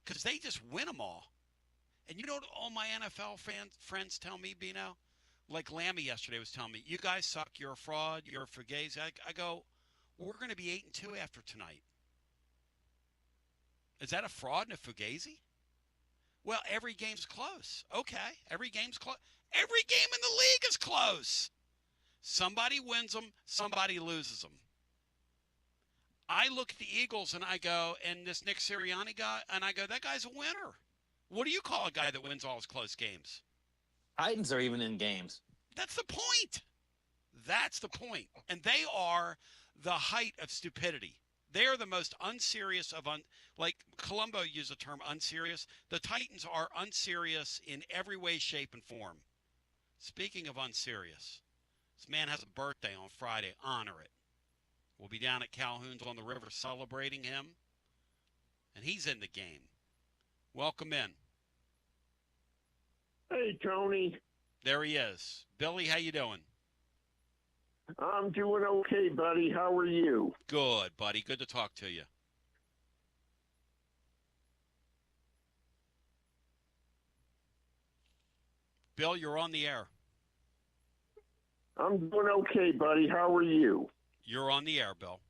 Because they just win them all. And you know what all my NFL friends tell me, Bino? Like Lammy yesterday was telling me, you guys suck, you're a fraud, you're a fugazi. I go, well, we're going to be 8-2 after tonight. Is that a fraud and a fugazi? Well, every game's close. Okay, every game's close. Every game in the league is close. Somebody wins them, somebody loses them. I look at the Eagles and I go, and this Nick Sirianni guy, and I go, that guy's a winner. What do you call a guy that wins all his close games? Titans are even in games. That's the point. That's the point. And they are the height of stupidity. They are the most unserious of like Columbo used the term unserious. The Titans are unserious in every way, shape, and form. Speaking of unserious, this man has a birthday on Friday. Honor it. We'll be down at Calhoun's on the river celebrating him. And he's in the game. Welcome in. Hey, Tony. There he is. Billy, how you doing? I'm doing okay, buddy. How are you? Good, buddy. Good to talk to you. Bill, you're on the air. I'm doing okay, buddy. How are you? You're on the air, Bill.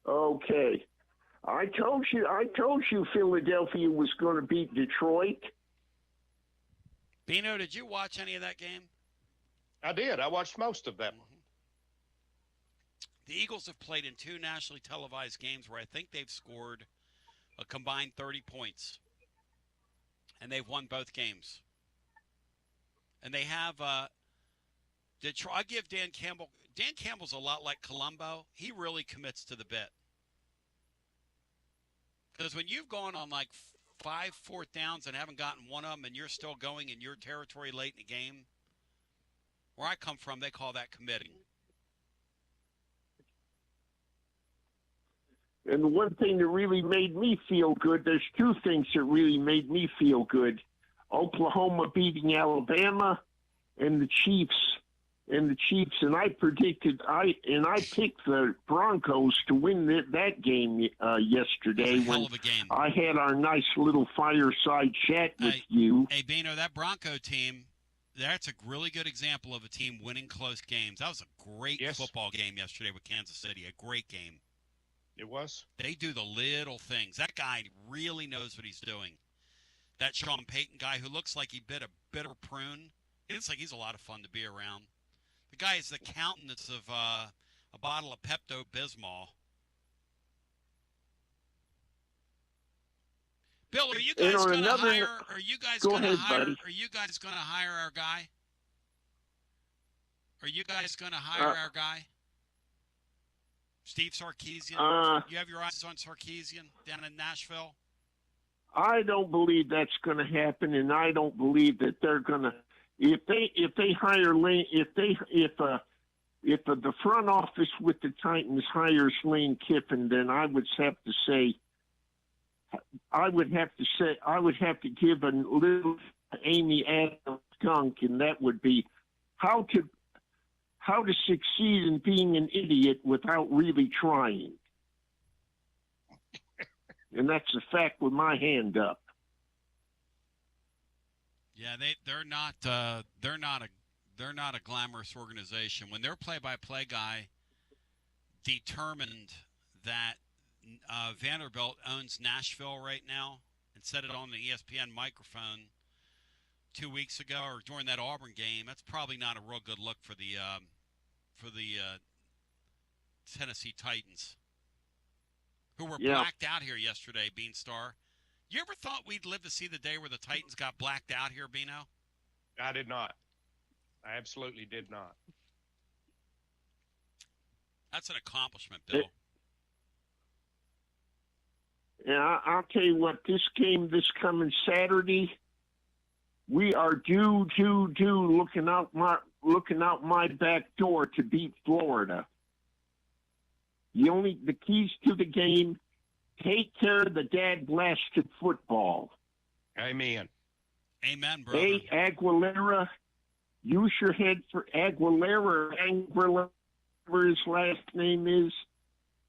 Okay. I told you Philadelphia was going to beat Detroit. Bino, did you watch any of that game? I did. I watched most of them. The Eagles have played in 2 nationally televised games where I think they've scored a combined 30 points. And they've won both games. And they have Detroit. I give Dan Campbell. Dan Campbell's a lot like Columbo. He really commits to the bit. Because when you've gone on like 5 fourth downs and haven't gotten one of them and you're still going in your territory late in the game, where I come from, they call that committing. And the one thing that really made me feel good, there's 2 things that really made me feel good. Oklahoma beating Alabama and the Chiefs and the Chiefs, and I picked the Broncos to win that game yesterday. It was a hell of a game. I had our nice little fireside chat with you. Hey, Bino, that Bronco team, that's a really good example of a team winning close games. That was a great football game yesterday with Kansas City. A great game. It was. They do the little things. That guy really knows what he's doing. That Sean Payton guy who looks like he bit a bitter prune. It looks like he's a lot of fun to be around. The guy is the countenance of a bottle of Pepto-Bismol. Bill, are you guys going to hire? Are you guys going to hire? Buddy. Are you guys going to hire our guy? Are you guys going to hire our guy? Steve Sarkisian? You have your eyes on Sarkisian down in Nashville? I don't believe that's going to happen, and I don't believe that they're going to. If they hire Lane, if the front office with the Titans hires Lane Kiffin, then I would have to give a little Amy Adams gunk, and that would be how to succeed in being an idiot without really trying. And that's a fact with my hand up. Yeah, they're not a glamorous organization. When their play-by-play guy determined that Vanderbilt owns Nashville right now and said it on the ESPN microphone 2 weeks ago or during that Auburn game, that's probably not a real good look for the Tennessee Titans, who were blacked out here yesterday, Beanstar. You ever thought we'd live to see the day where the Titans got blacked out here, Bino? I did not. I absolutely did not. That's an accomplishment, Bill. Yeah, I'll tell you what, this game this coming Saturday, we are due looking out my back door to beat Florida. The keys to the game, take care of the dad blasted football. Amen. Amen, brother. Hey, Aguilera, use your head for Aguilera, whatever his last name is.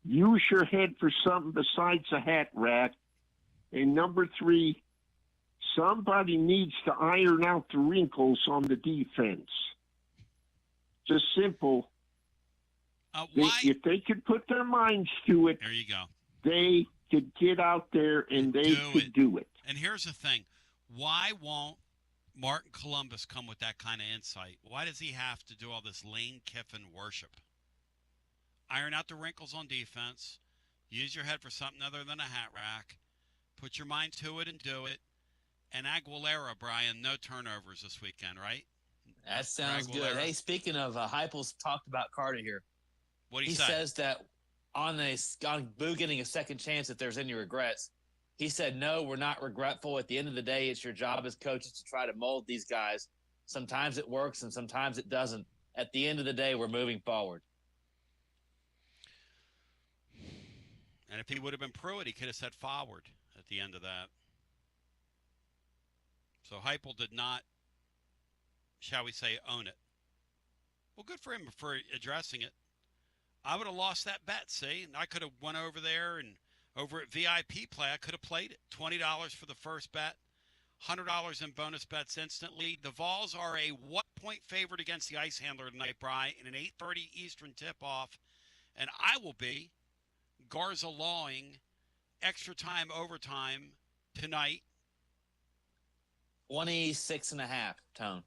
Use your head for something besides a hat rack. And number 3, somebody needs to iron out the wrinkles on the defense. Just simple. If they could put their minds to it, there you go. They could get out there and they could do it. And here's the thing. Why won't Martin Columbus come with that kind of insight? Why does he have to do all this Lane Kiffin worship? Iron out the wrinkles on defense. Use your head for something other than a hat rack. Put your mind to it and do it. And Aguilera, Brian, no turnovers this weekend, right? That sounds good. Hey, speaking of, Heupel's talked about Carter here. What he says that on Boo getting a second chance, if there's any regrets, he said, no, we're not regretful. At the end of the day, it's your job as coaches to try to mold these guys. Sometimes it works and sometimes it doesn't. At the end of the day, we're moving forward. And if he would have been Pruitt, he could have said forward at the end of that. So Heupel did not, shall we say, own it. Well, good for him for addressing it. I would have lost that bet, see? And I could have went over there and over at VIP Play, I could have played it. $20 for the first bet, $100 in bonus bets instantly. The Vols are a what-point favorite against the Ice Handler tonight, Bri, in an 8:30 Eastern tip-off. And I will be Garza Lawing extra time overtime tonight. 26.5, Tone.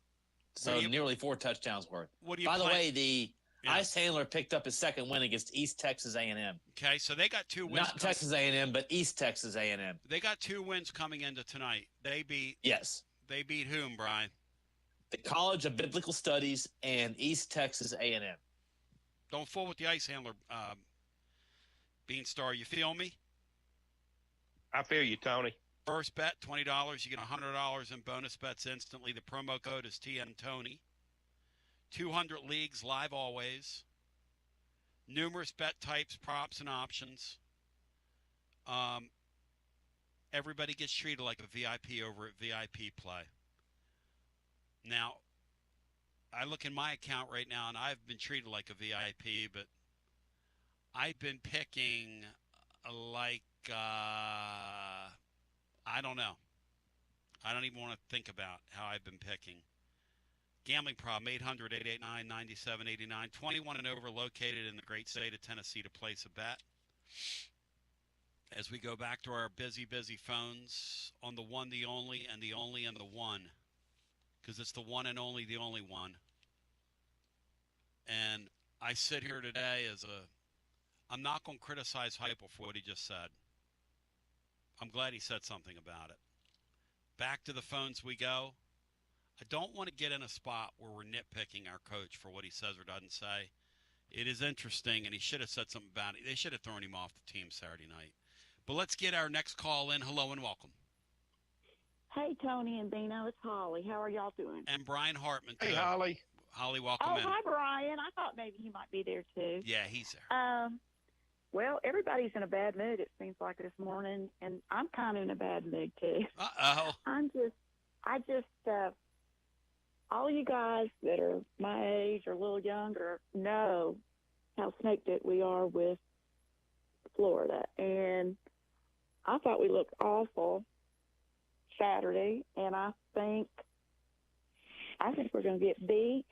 So nearly 4 touchdowns worth. What do you By the way, the Ice Handler picked up his second win against East Texas A&M. Okay, so they got 2 wins. Not Texas A&M, but East Texas A&M. They got 2 wins coming into tonight. They beat They beat whom, Brian? The College of Biblical Studies and East Texas A&M. Don't fool with the Ice Handler, Beanstar. You feel me? I feel you, Tony. First bet, $20. You get $100 in bonus bets instantly. The promo code is TNTony. 200 leagues live always. Numerous bet types, props, and options. Everybody gets treated like a VIP over at VIP Play. Now, I look in my account right now, and I've been treated like a VIP, but I've been picking like I don't know. I don't even want to think about how I've been picking. Gambling problem, 800-889-9789. 21 and over, located in the great state of Tennessee to place a bet. As we go back to our busy phones on the one, the only, and the only, and the one. Because it's the one and only, the only one. And I sit here today I'm not going to criticize Heupel for what he just said. I'm glad he said something about it. Back to the phones we go. I don't want to get in a spot where we're nitpicking our coach for what he says or doesn't say. It is interesting, and he should have said something about it. They should have thrown him off the team Saturday night. But let's get our next call in. Hello and welcome. Hey, Tony and Bino. It's Holly. How are y'all doing? And Brian Hartman. Hey, Holly. Holly, welcome in. Oh, hi, Brian. I thought maybe he might be there, too. Yeah, he's there. Well, everybody's in a bad mood, it seems like, this morning, and I'm kind of in a bad mood, too. Uh-oh. All you guys that are my age or a little younger know how snaked it we are with Florida. And I thought we looked awful Saturday, and I think we're going to get beat.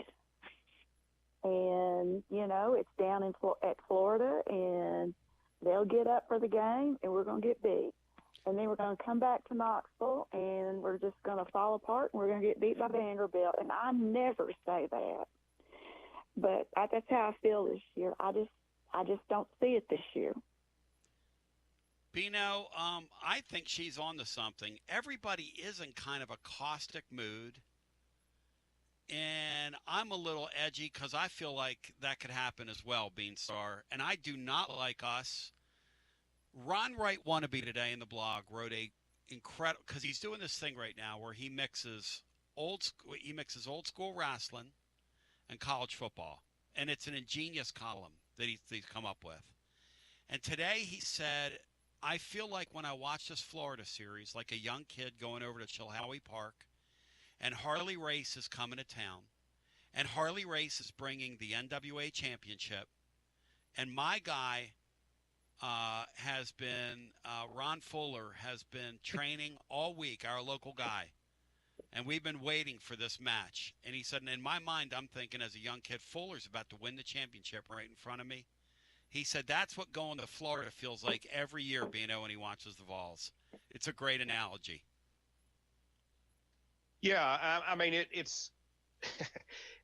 And, you know, it's down at Florida, and they'll get up for the game, and we're going to get beat. And then we're going to come back to Knoxville, and we're just going to fall apart, and we're going to get beat by Vanderbilt. And I never say that. But that's how I feel this year. I just don't see it this year. Bino, I think she's on to something. Everybody is in kind of a caustic mood. And I'm a little edgy because I feel like that could happen as well, Beanstar. And I do not like us. Ron Wright Wannabe today in the blog wrote a incredible, because he's doing this thing right now where he mixes old school wrestling and college football. And it's an ingenious column that he's come up with. And today he said, I feel like when I watch this Florida series, like a young kid going over to Chilhowie Park, and Harley Race is coming to town, and Harley Race is bringing the NWA championship, and my guy Ron Fuller has been training all week, our local guy, and we've been waiting for this match. And he said, and in my mind, I'm thinking as a young kid, Fuller's about to win the championship right in front of me. He said that's what going to Florida feels like every year, Bino, when he watches the Vols. It's a great analogy. Yeah, I mean, it's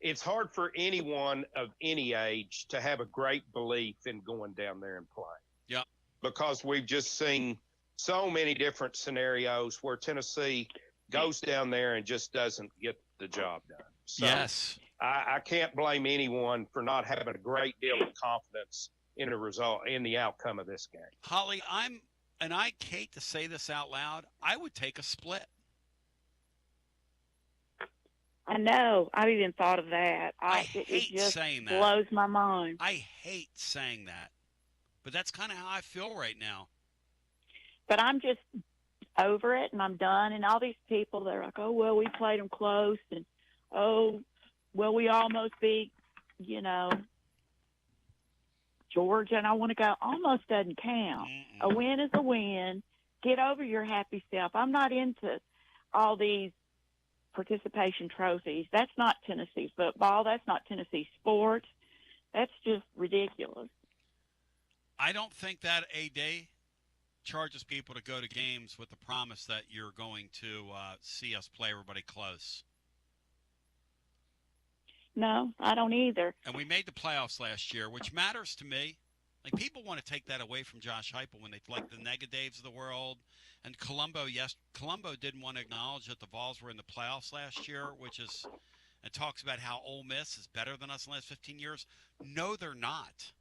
it's hard for anyone of any age to have a great belief in going down there and playing. Yeah. Because we've just seen so many different scenarios where Tennessee goes down there and just doesn't get the job done. So yes. I can't blame anyone for not having a great deal of confidence in the result, in the outcome of this game. Holly, I hate to say this out loud, I would take a split. I know. I've even thought of that. I hate saying that. Blows my mind. I hate saying that. But that's kind of how I feel right now. But I'm just over it, and I'm done. And all these people, they're like, oh, well, we played them close. And, oh, well, we almost beat, Georgia. And I want to go, almost doesn't count. A win is a win. Get over your happy self. I'm not into all these participation trophies. That's not Tennessee football. That's not Tennessee sports. That's just ridiculous. I don't think that A-Day charges people to go to games with the promise that you're going to see us play everybody close. No, I don't either. And we made the playoffs last year, which matters to me. Like, people want to take that away from Josh Heupel when they like the Negadaves of the world. And Colombo didn't want to acknowledge that the Vols were in the playoffs last year, and talks about how Ole Miss is better than us in the last 15 years. No, they're not.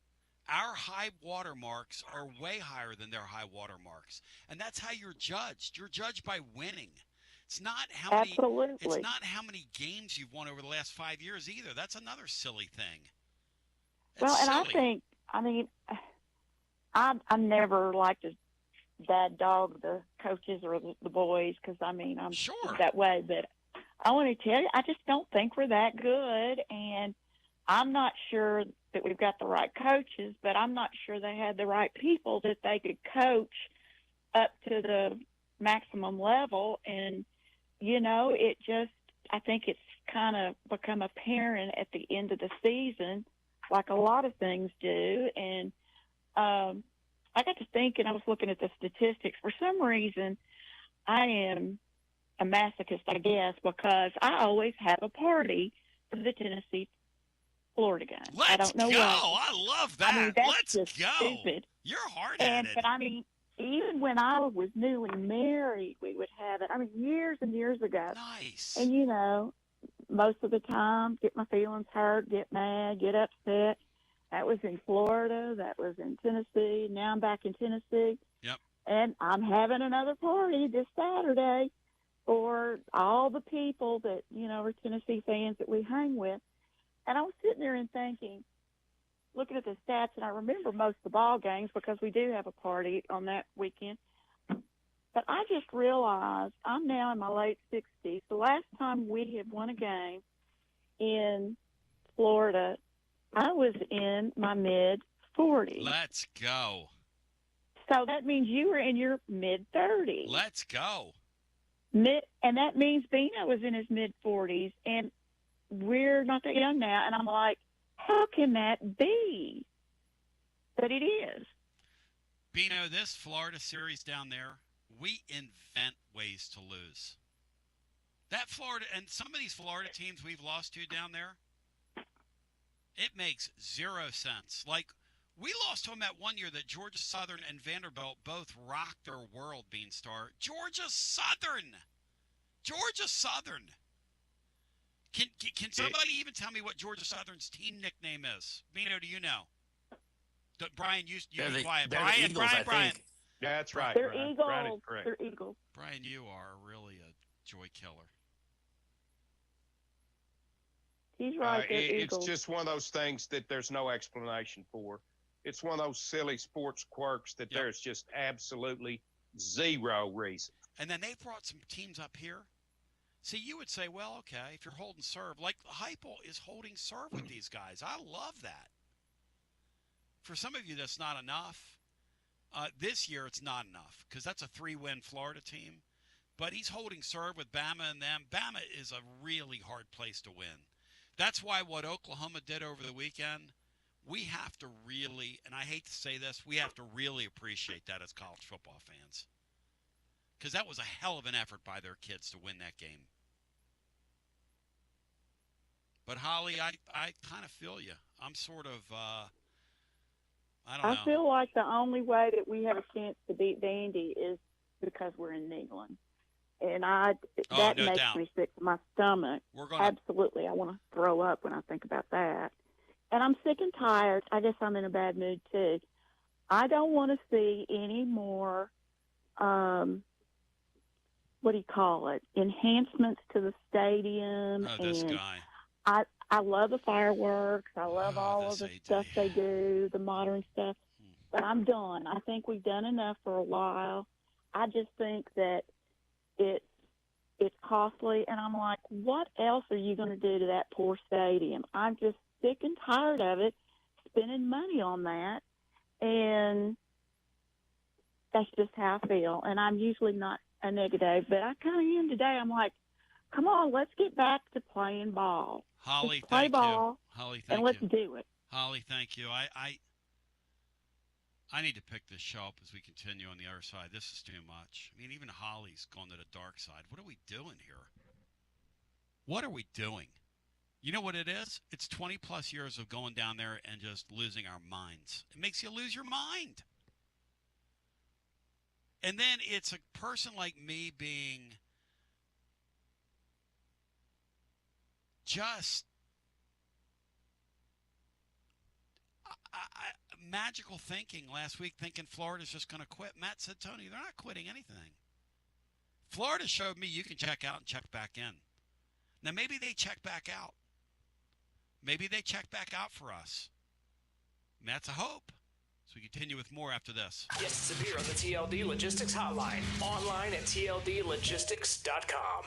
Our high water marks are way higher than their high water marks. And that's how you're judged. You're judged by winning. It's not how many Absolutely. It's not how many games you've won over the last 5 years either. That's another silly thing. Well, and silly. I never liked to bad dog the coaches or the boys because, I'm sure that way. But I want to tell you, I just don't think we're that good, and I'm not sure that we've got the right coaches, but I'm not sure they had the right people that they could coach up to the maximum level. And, I think it's kind of become apparent at the end of the season, like a lot of things do. And I got to thinking, I was looking at the statistics. For some reason, I am a masochist, I guess, because I always have a party for the Tennessee-Florida game. Let's I don't know go. why. I love that. I mean, that's Let's just go. stupid. You're hard-headed. But, I mean, even when I was newly married, we would have it. I mean, years and years ago. Nice. And, most of the time, get my feelings hurt, get mad, get upset. That was in Florida. That was in Tennessee. Now I'm back in Tennessee. Yep. And I'm having another party this Saturday for all the people that, are Tennessee fans that we hang with. And I was sitting there and thinking, looking at the stats, and I remember most of the ball games because we do have a party on that weekend. But I just realized I'm now in my late 60s. The last time we had won a game in Florida, I was in my mid-40s. Let's go. So that means you were in your mid-30s. Let's go. And that means Bino was in his mid-40s, and we're not that young now. And I'm like, how can that be? But it is. Bino, this Florida series down there, we invent ways to lose. That Florida, and some of these Florida teams we've lost to down there, it makes zero sense. Like, we lost to them that one year that Georgia Southern and Vanderbilt both rocked their world, Beanstar. Georgia Southern. Can somebody even tell me what Georgia Southern's team nickname is? Bino, do you know? Brian, you be quiet. Brian. Yeah, that's right. They're Brian. Eagles. Brian is correct. They're Eagles. Brian, you are really a joy killer. He's right. It's just one of those things that there's no explanation for. It's one of those silly sports quirks that there's just absolutely zero reason. And then they brought some teams up here. See, you would say, well, okay, if you're holding serve, like Heupel is holding serve with these guys. I love that. For some of you, that's not enough. This year, it's not enough because that's a 3-win Florida team. But he's holding serve with Bama and them. Bama is a really hard place to win. That's why what Oklahoma did over the weekend, we have to really, and I hate to say this, we have to really appreciate that as college football fans. Because that was a hell of an effort by their kids to win that game. But, Holly, I kind of feel you. I'm sort of, I don't know. I feel like the only way that we have a chance to beat Vandy is because we're in England. And that makes me sick to my stomach. Absolutely. I want to throw up when I think about that. And I'm sick and tired. I guess I'm in a bad mood, too. I don't want to see any more, what do you call it, enhancements to the stadium. Oh, this guy. I love the fireworks. I love all of the stuff they do, the modern stuff. But I'm done. I think we've done enough for a while. I just think that it's costly, and I'm like, what else are you going to do to that poor stadium? I'm just sick and tired of it, spending money on that, and that's just how I feel. And I'm usually not a negative, but I kind of am today. I'm like, come on, let's get back to playing ball. Holly, let's play ball, Holly, thank and let's you. do it. Holly, thank you. I need to pick this show up as we continue on the other side. This is too much. I mean, even Holly's gone to the dark side. What are we doing here? What are we doing? You know what it is? It's 20-plus years of going down there and just losing our minds. It makes you lose your mind. And then it's a person like me being just magical thinking last week, thinking Florida's just going to quit. Matt said, Tony, they're not quitting anything. Florida showed me you can check out and check back in. Now, maybe they check back out. Maybe they check back out for us. And that's a hope. So we continue with more after this. Guests appear on the TLD Logistics Hotline. Online at tldlogistics.com.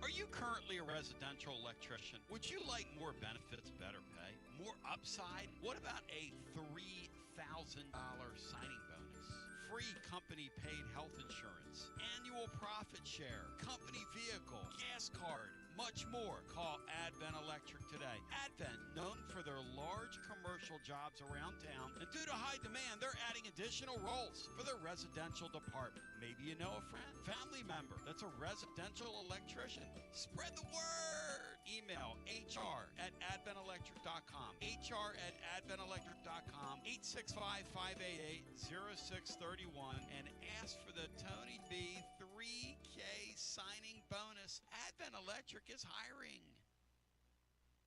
Are you currently a residential electrician? Would you like more benefits, better pay, more upside? What about a $3,000 signing bonus? Free company-paid health insurance, annual profit share, company vehicle, gas card, much more. Call Advent Electric today. Advent, known for their large commercial jobs around town, and due to high demand, they're adding additional roles for their residential department. Maybe you know a friend, family member that's a residential electrician. Spread the word. Email hr@adventelectric.com. hr@adventelectric.com. 865-588-0631 and ask for the Tony B 3K signing bonus. Advent Electric is hiring.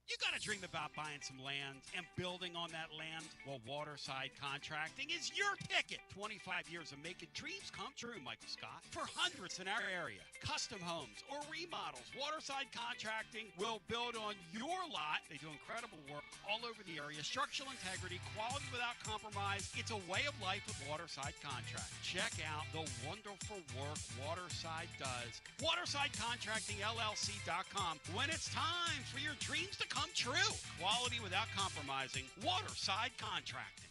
You got a dream about buying some land and building on that land? Well, Waterside Contracting is your ticket. 25 years of making dreams come true, Michael Scott. For hundreds in our area, custom homes or remodels, Waterside Contracting will build on your lot. They do incredible work all over the area. Structural integrity, quality without compromise. It's a way of life with Waterside Contracting. Check out the wonderful work Waterside does. WatersideContractingLLC.com. When it's time for your dreams to come true. Quality without compromising. Waterside Contracting.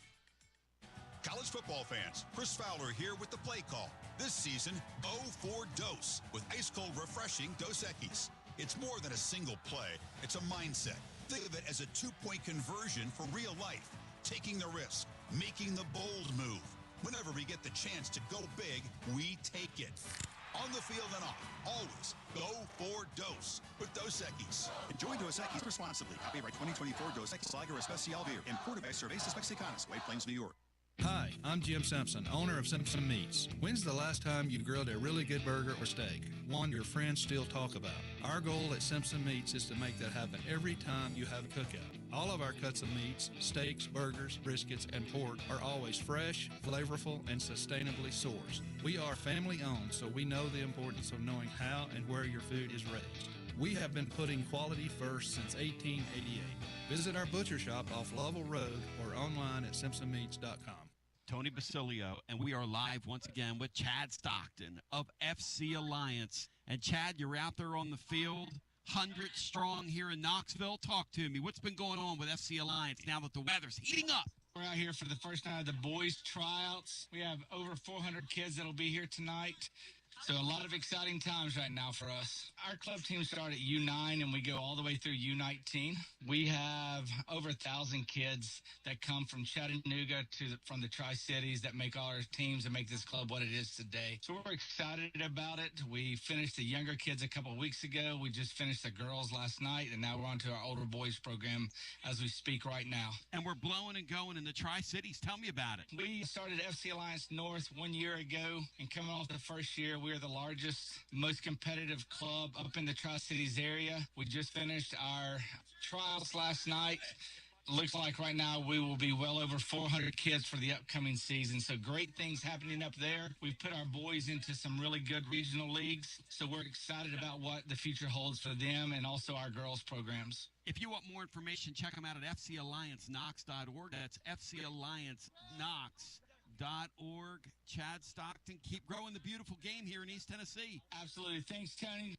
College football fans, Chris Fowler here with the play call. This season, O for Dose with ice-cold refreshing Dos Equis. It's more than a single play. It's a mindset. Think of it as a two-point conversion for real life. Taking the risk, making the bold move. Whenever we get the chance to go big, we take it. On the field and off, always go for Dos with Dos Equis. Enjoy Dos Equis responsibly. Copyright 2024 Dos Equis Lager Especial Beer. Imported by Cervezas Mexicanas, White Plains, New York. Hi, I'm Jim Simpson, owner of Simpson Meats. When's the last time you grilled a really good burger or steak? One your friends still talk about. Our goal at Simpson Meats is to make that happen every time you have a cookout. All of our cuts of meats, steaks, burgers, briskets, and pork are always fresh, flavorful, and sustainably sourced. We are family owned, so we know the importance of knowing how and where your food is raised. We have been putting quality first since 1888. Visit our butcher shop off Lovell Road or online at simpsonmeats.com. Tony Basilio, and we are live once again with Chad Stockton of FC Alliance. And Chad, you're out there on the field, 100 strong here in Knoxville. Talk to me. What's been going on with FC Alliance now that the weather's heating up? We're out here for the first night of the boys' tryouts. We have over 400 kids that'll be here tonight. So a lot of exciting times right now for us. Our club team started at U9 and we go all the way through U19. We have over 1,000 kids that come from Chattanooga from the Tri-Cities that make all our teams and make this club what it is today. So we're excited about it. We finished the younger kids a couple of weeks ago. We just finished the girls last night, and now we're on to our older boys program as we speak right now. And we're blowing and going in the Tri-Cities. Tell me about it. We started FC Alliance North 1 year ago, and coming off the first year, we are the largest, most competitive club up in the Tri-Cities area. We just finished our trials last night. Looks like right now we will be well over 400 kids for the upcoming season. So great things happening up there. We've put our boys into some really good regional leagues. So we're excited about what the future holds for them and also our girls programs. If you want more information, check them out at fcallianceknox.org. That's fcallianceknox.org. Chad Stockton, keep growing the beautiful game here in East Tennessee. Absolutely. Thanks, Tony.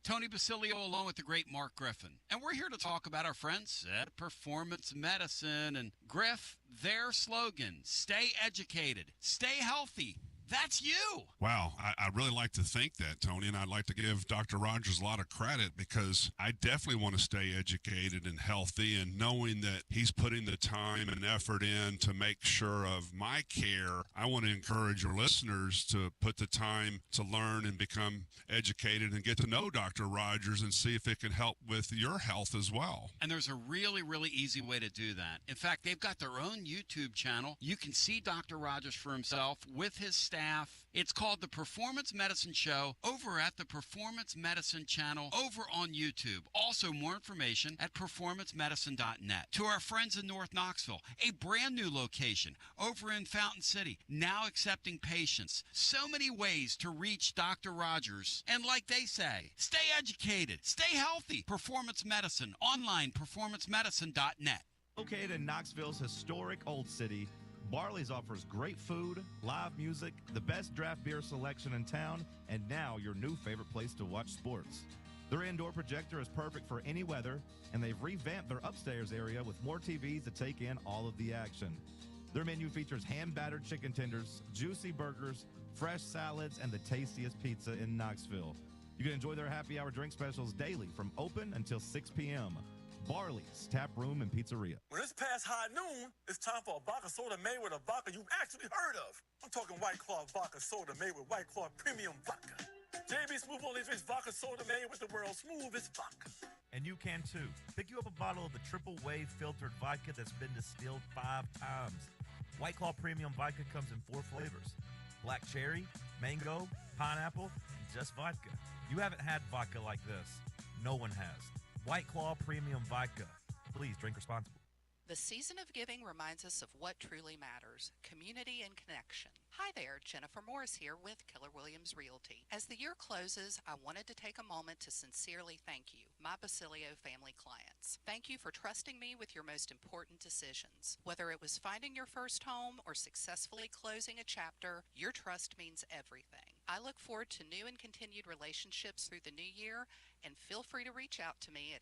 Tony Basilio along with the great Mark Griffin. And we're here to talk about our friends at Performance Medicine. And Griff, their slogan, stay educated, stay healthy. That's you. Wow. I really like to think that, Tony, and I'd like to give Dr. Rogers a lot of credit because I definitely want to stay educated and healthy, and knowing that he's putting the time and effort in to make sure of my care. I want to encourage your listeners to put the time to learn and become educated and get to know Dr. Rogers and see if it can help with your health as well. And there's a really, really easy way to do that. In fact, they've got their own YouTube channel. You can see Dr. Rogers for himself with his staff. It's called The Performance Medicine Show over at the Performance Medicine channel over on YouTube. Also, more information at performancemedicine.net. To our friends in North Knoxville, a brand new location over in Fountain City, now accepting patients. So many ways to reach Dr. Rogers. And like they say, stay educated, stay healthy. Performance Medicine, online, performancemedicine.net. Located in Knoxville's historic Old City, Barley's offers great food, live music, the best draft beer selection in town, and now your new favorite place to watch sports. Their indoor projector is perfect for any weather, and they've revamped their upstairs area with more TVs to take in all of the action. Their menu features hand-battered chicken tenders, juicy burgers, fresh salads, and the tastiest pizza in Knoxville. You can enjoy their happy hour drink specials daily from open until 6 p.m. Barley's Tap Room and Pizzeria. When it's past high noon, it's time for a vodka soda made with a vodka you've actually heard of. I'm talking White Claw vodka soda made with White Claw premium vodka. JB Smooth Only Drinks vodka soda made with the world's smoothest vodka. And you can too. Pick you up a bottle of the triple wave filtered vodka that's been distilled 5 times. White Claw premium vodka comes in 4 flavors: black cherry, mango, pineapple, and just vodka. You haven't had vodka like this. No one has. White Claw premium vodka. Please drink responsibly. The season of giving reminds us of what truly matters: community and connection. Hi there, Jennifer Morris here with Keller Williams Realty. As the year closes, I wanted to take a moment to sincerely thank you, my Basilio family clients. Thank you for trusting me with your most important decisions. Whether it was finding your first home or successfully closing a chapter, your trust means everything. I look forward to new and continued relationships through the new year, and feel free to reach out to me at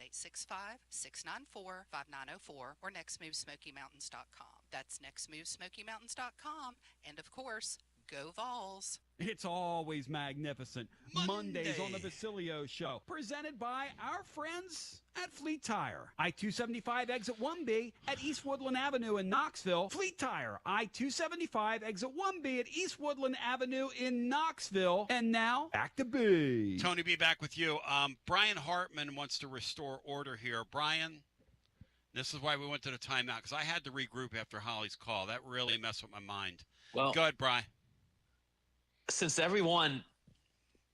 865-694-5904 or nextmovesmokymountains.com. That's nextmovesmokymountains.com. And of course, go Vols. It's always magnificent. Mondays on the Basilio Show, presented by our friends at Fleet Tire. I-275 exit 1B at East Woodland Avenue in Knoxville. Fleet Tire, I-275 exit 1B at East Woodland Avenue in Knoxville. And now, back to B. Tony, be back with you. Brian Hartman wants to restore order here. Brian, this is why we went to the timeout, because I had to regroup after Holly's call. That really messed with my mind. Well, go ahead, Brian. Since everyone,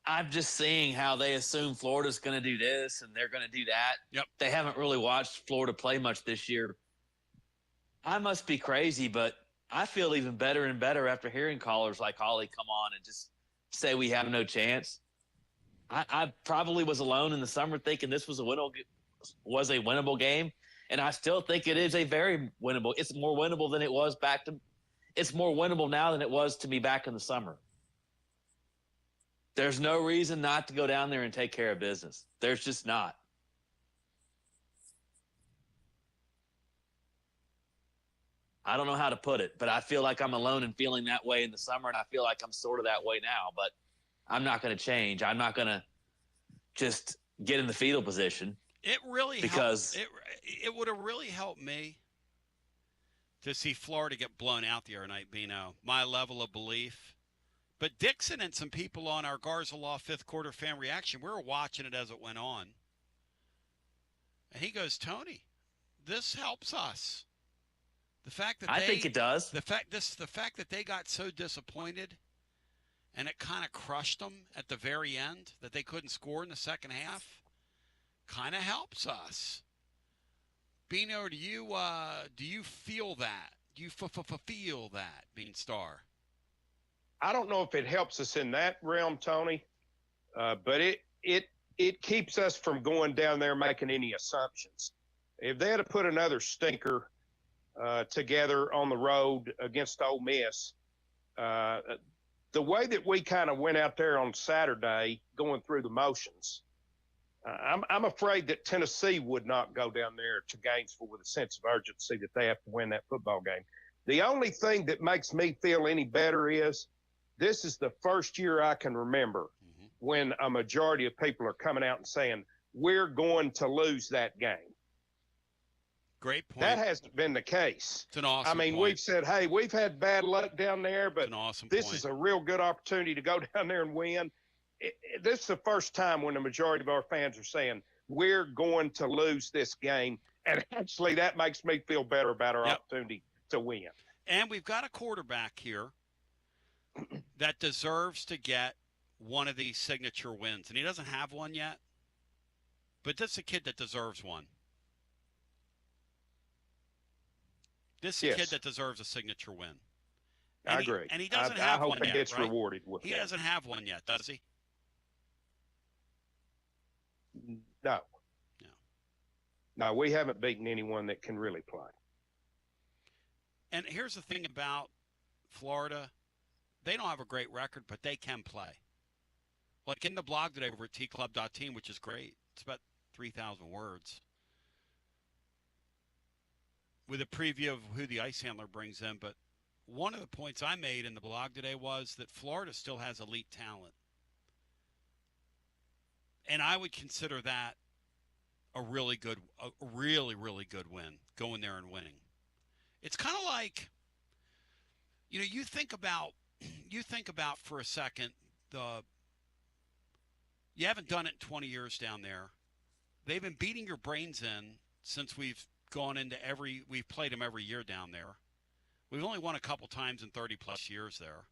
I'm just seeing how they assume Florida's going to do this and they're going to do that. Yep. They haven't really watched Florida play much this year. I must be crazy, but I feel even better and better after hearing callers like Holly come on and just say we have no chance. I probably was alone in the summer thinking this was a winnable game, and I still think it is a very winnable. It's more winnable than it was it's more winnable now than it was to me back in the summer. There's no reason not to go down there and take care of business. There's just not. I don't know how to put it, but I feel like I'm alone in feeling that way in the summer, and I feel like I'm sort of that way now, but I'm not going to change. I'm not going to just get in the fetal position. It really because it would have really helped me to see Florida get blown out the other night, Bino. My level of belief. But Dixon and some people on our Garza Law fifth quarter fan reaction, we were watching it as it went on. And he goes, Tony, this helps us. The fact that I think it does. The fact that they got so disappointed and it kind of crushed them at the very end that they couldn't score in the second half kind of helps us. Bino, do you feel that? Do you feel that, Bean Star? I don't know if it helps us in that realm, Tony, but it keeps us from going down there making any assumptions. If they had to put another stinker together on the road against Ole Miss, the way that we kind of went out there on Saturday going through the motions, I'm afraid that Tennessee would not go down there to Gainesville with a sense of urgency that they have to win that football game. The only thing that makes me feel any better is this is the first year I can remember when a majority of people are coming out and saying, we're going to lose that game. Great point. That hasn't been the case. It's an awesome point. We've said, hey, we've had bad luck down there, but this point. is a real good opportunity to go down there and win. This is the first time when the majority of our fans are saying, we're going to lose this game. And actually, that makes me feel better about our opportunity to win. And we've got a quarterback here that deserves to get one of these signature wins. And he doesn't have one yet. But this is a kid that deserves one. This is a kid that deserves a signature win. And I agree. And he doesn't have one yet, I hope he gets right? rewarded with He that. doesn't have one yet, does he? No, we haven't beaten anyone that can really play. And here's the thing about Florida. They don't have a great record, but they can play. Like in the blog today over at tclub.team, which is great. It's about 3,000 words with a preview of who the ice handler brings in. But one of the points I made in the blog today was that Florida still has elite talent. And I would consider that a really, really good win, going there and winning. It's kind of like, you think about for a second, you haven't done it in 20 years down there. They've been beating your brains in since we've played them every year down there. We've only won a couple times in 30-plus years there.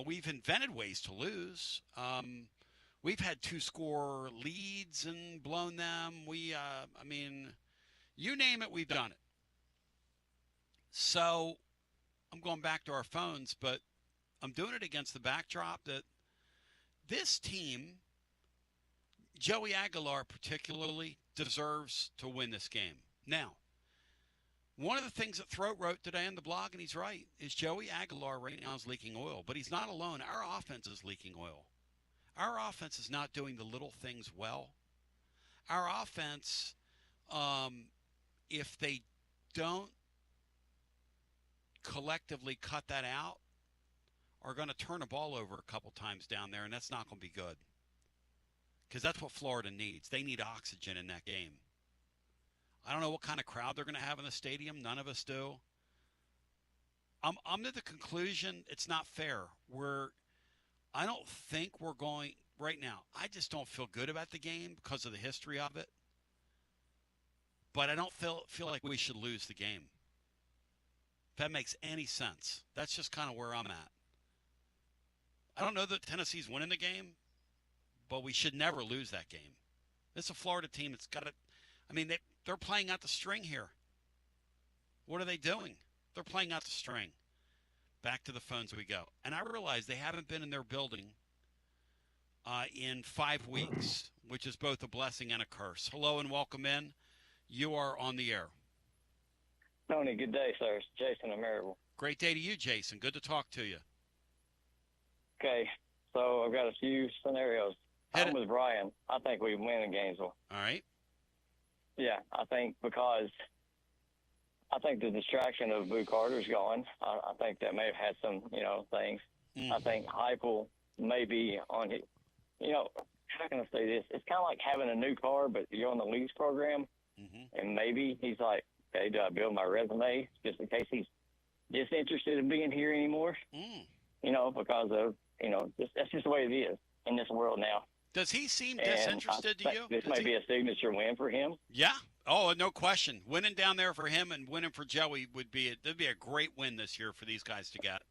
We've invented ways to lose. We've had 2-score leads and blown them. You name it, we've done it. So I'm going back to our phones, but I'm doing it against the backdrop that this team, Joey Aguilar particularly, deserves to win this game. Now, one of the things that Throat wrote today on the blog, and he's right, is Joey Aguilar right now is leaking oil. But he's not alone. Our offense is leaking oil. Our offense is not doing the little things well. Our offense, if they don't collectively cut that out, are going to turn the ball over a couple times down there, and that's not going to be good. Because that's what Florida needs. They need oxygen in that game. I don't know what kind of crowd they're going to have in the stadium. None of us do. I'm to the conclusion it's not fair. I don't think we're going right now. I just don't feel good about the game because of the history of it. But I don't feel like we should lose the game. If that makes any sense. That's just kind of where I'm at. I don't know that Tennessee's winning the game, but we should never lose that game. It's a Florida team that's got it. They're playing out the string here. What are they doing? They're playing out the string. Back to the phones we go. And I realize they haven't been in their building in 5 weeks, which is both a blessing and a curse. Hello and welcome in. You are on the air. Tony, good day, sir. It's Jason in Maryville. Great day to you, Jason. Good to talk to you. Okay, so I've got a few scenarios. I'm with Brian. I think we win in Gainesville. All right. Yeah, I think because I think the distraction of Boo Carter's gone. I think that may have had some, things. I think Heupel may be on it. How can I say this? It's kind of like having a new car, but you're on the lease program, and maybe he's like, okay, do I build my resume just in case he's disinterested in being here anymore? Because of, that's just the way it is in this world now. Does he seem disinterested to you? This may be a signature win for him. Yeah. Oh, no question. Winning down there for him and winning for Joey would be a great win this year for these guys to get.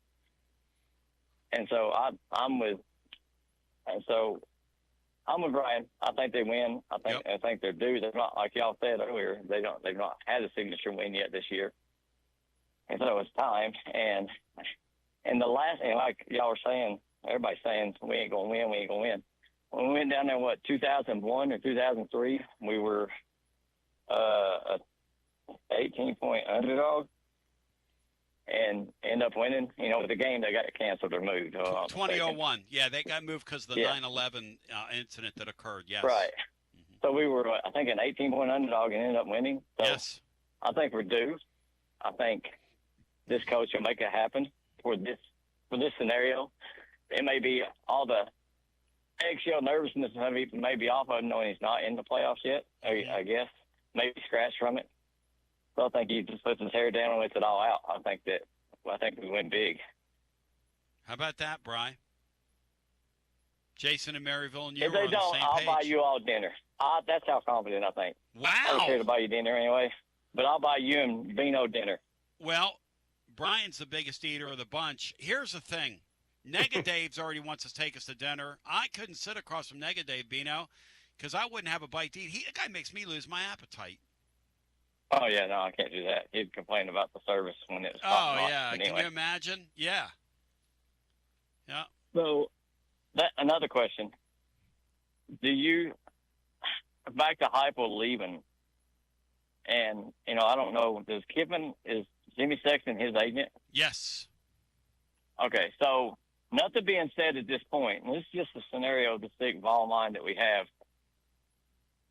And so I'm with Brian. I think they win. I think they're due. They're not, like y'all said earlier, they've not had a signature win yet this year. And so it's time. And the last thing, like y'all were saying, everyba's saying we ain't gonna win. When we went down there, 2001 or 2003, we were a 18-point underdog and end up winning. The game they got canceled or moved. 2001. Yeah, they got moved because of the 9/11 incident that occurred. Yes. Right. So we were, I think, an 18-point underdog and ended up winning. So yes. I think we're due. I think this coach will make it happen for this scenario. It may be all the eggshell nervousness may be off of him knowing he's not in the playoffs yet, I guess. Maybe scratch from it. So I think he just puts his hair down and lets it all out. I think we win big. How about that, Bri? Jason and Maryville and you if are they on don't, the same I'll page. buy you all dinner. That's how confident I think. Wow. I was here to buy you dinner anyway, but I'll buy you and Vino dinner. Well, Brian's the biggest eater of the bunch. Here's the thing. Nega Dave's already wants to take us to dinner. I couldn't sit across from Nega Dave, Bino, because I wouldn't have a bite to eat. The guy makes me lose my appetite. Oh, yeah, no, I can't do that. He'd complain about the service when it was Oh, yeah. Anyway. Can you imagine? Yeah. Yeah. So, another question. Back to Heupel leaving, and, I don't know, is Jimmy Sexton his agent? Yes. Okay, so nothing being said at this point, and this is just a scenario, the sick ball mind that we have.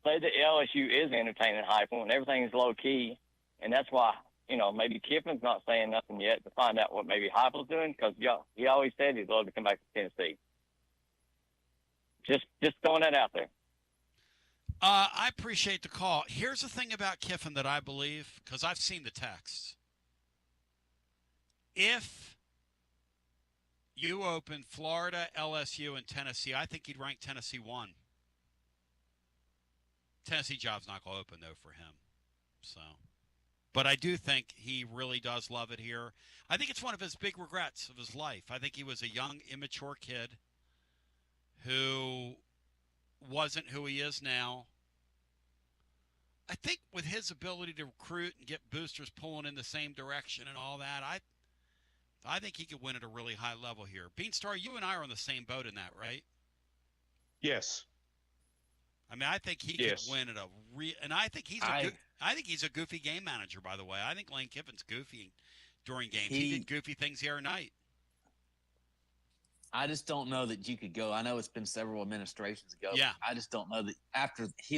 say that LSU is entertaining Heupel and everything's low key, and that's why maybe Kiffin's not saying nothing yet to find out what maybe Heupel's doing, because he always said he'd love to come back to Tennessee. Just throwing that out there. I appreciate the call. Here's the thing about Kiffin that I believe, because I've seen the texts. If you open Florida, LSU, and Tennessee, I think he'd rank Tennessee 1. Tennessee job's not going to open, though, for him. So, but I do think he really does love it here. I think it's one of his big regrets of his life. I think he was a young, immature kid who wasn't who he is now. I think with his ability to recruit and get boosters pulling in the same direction and all that, I think he could win at a really high level here. Beanstar, you and I are on the same boat in that, right? Yes. I mean, I think he could win at and I think he's a goofy game manager, by the way. I think Lane Kiffin's goofy during games. He did goofy things the other night. I just don't know that you could go. I know it's been several administrations ago. Yeah. I just don't know that after he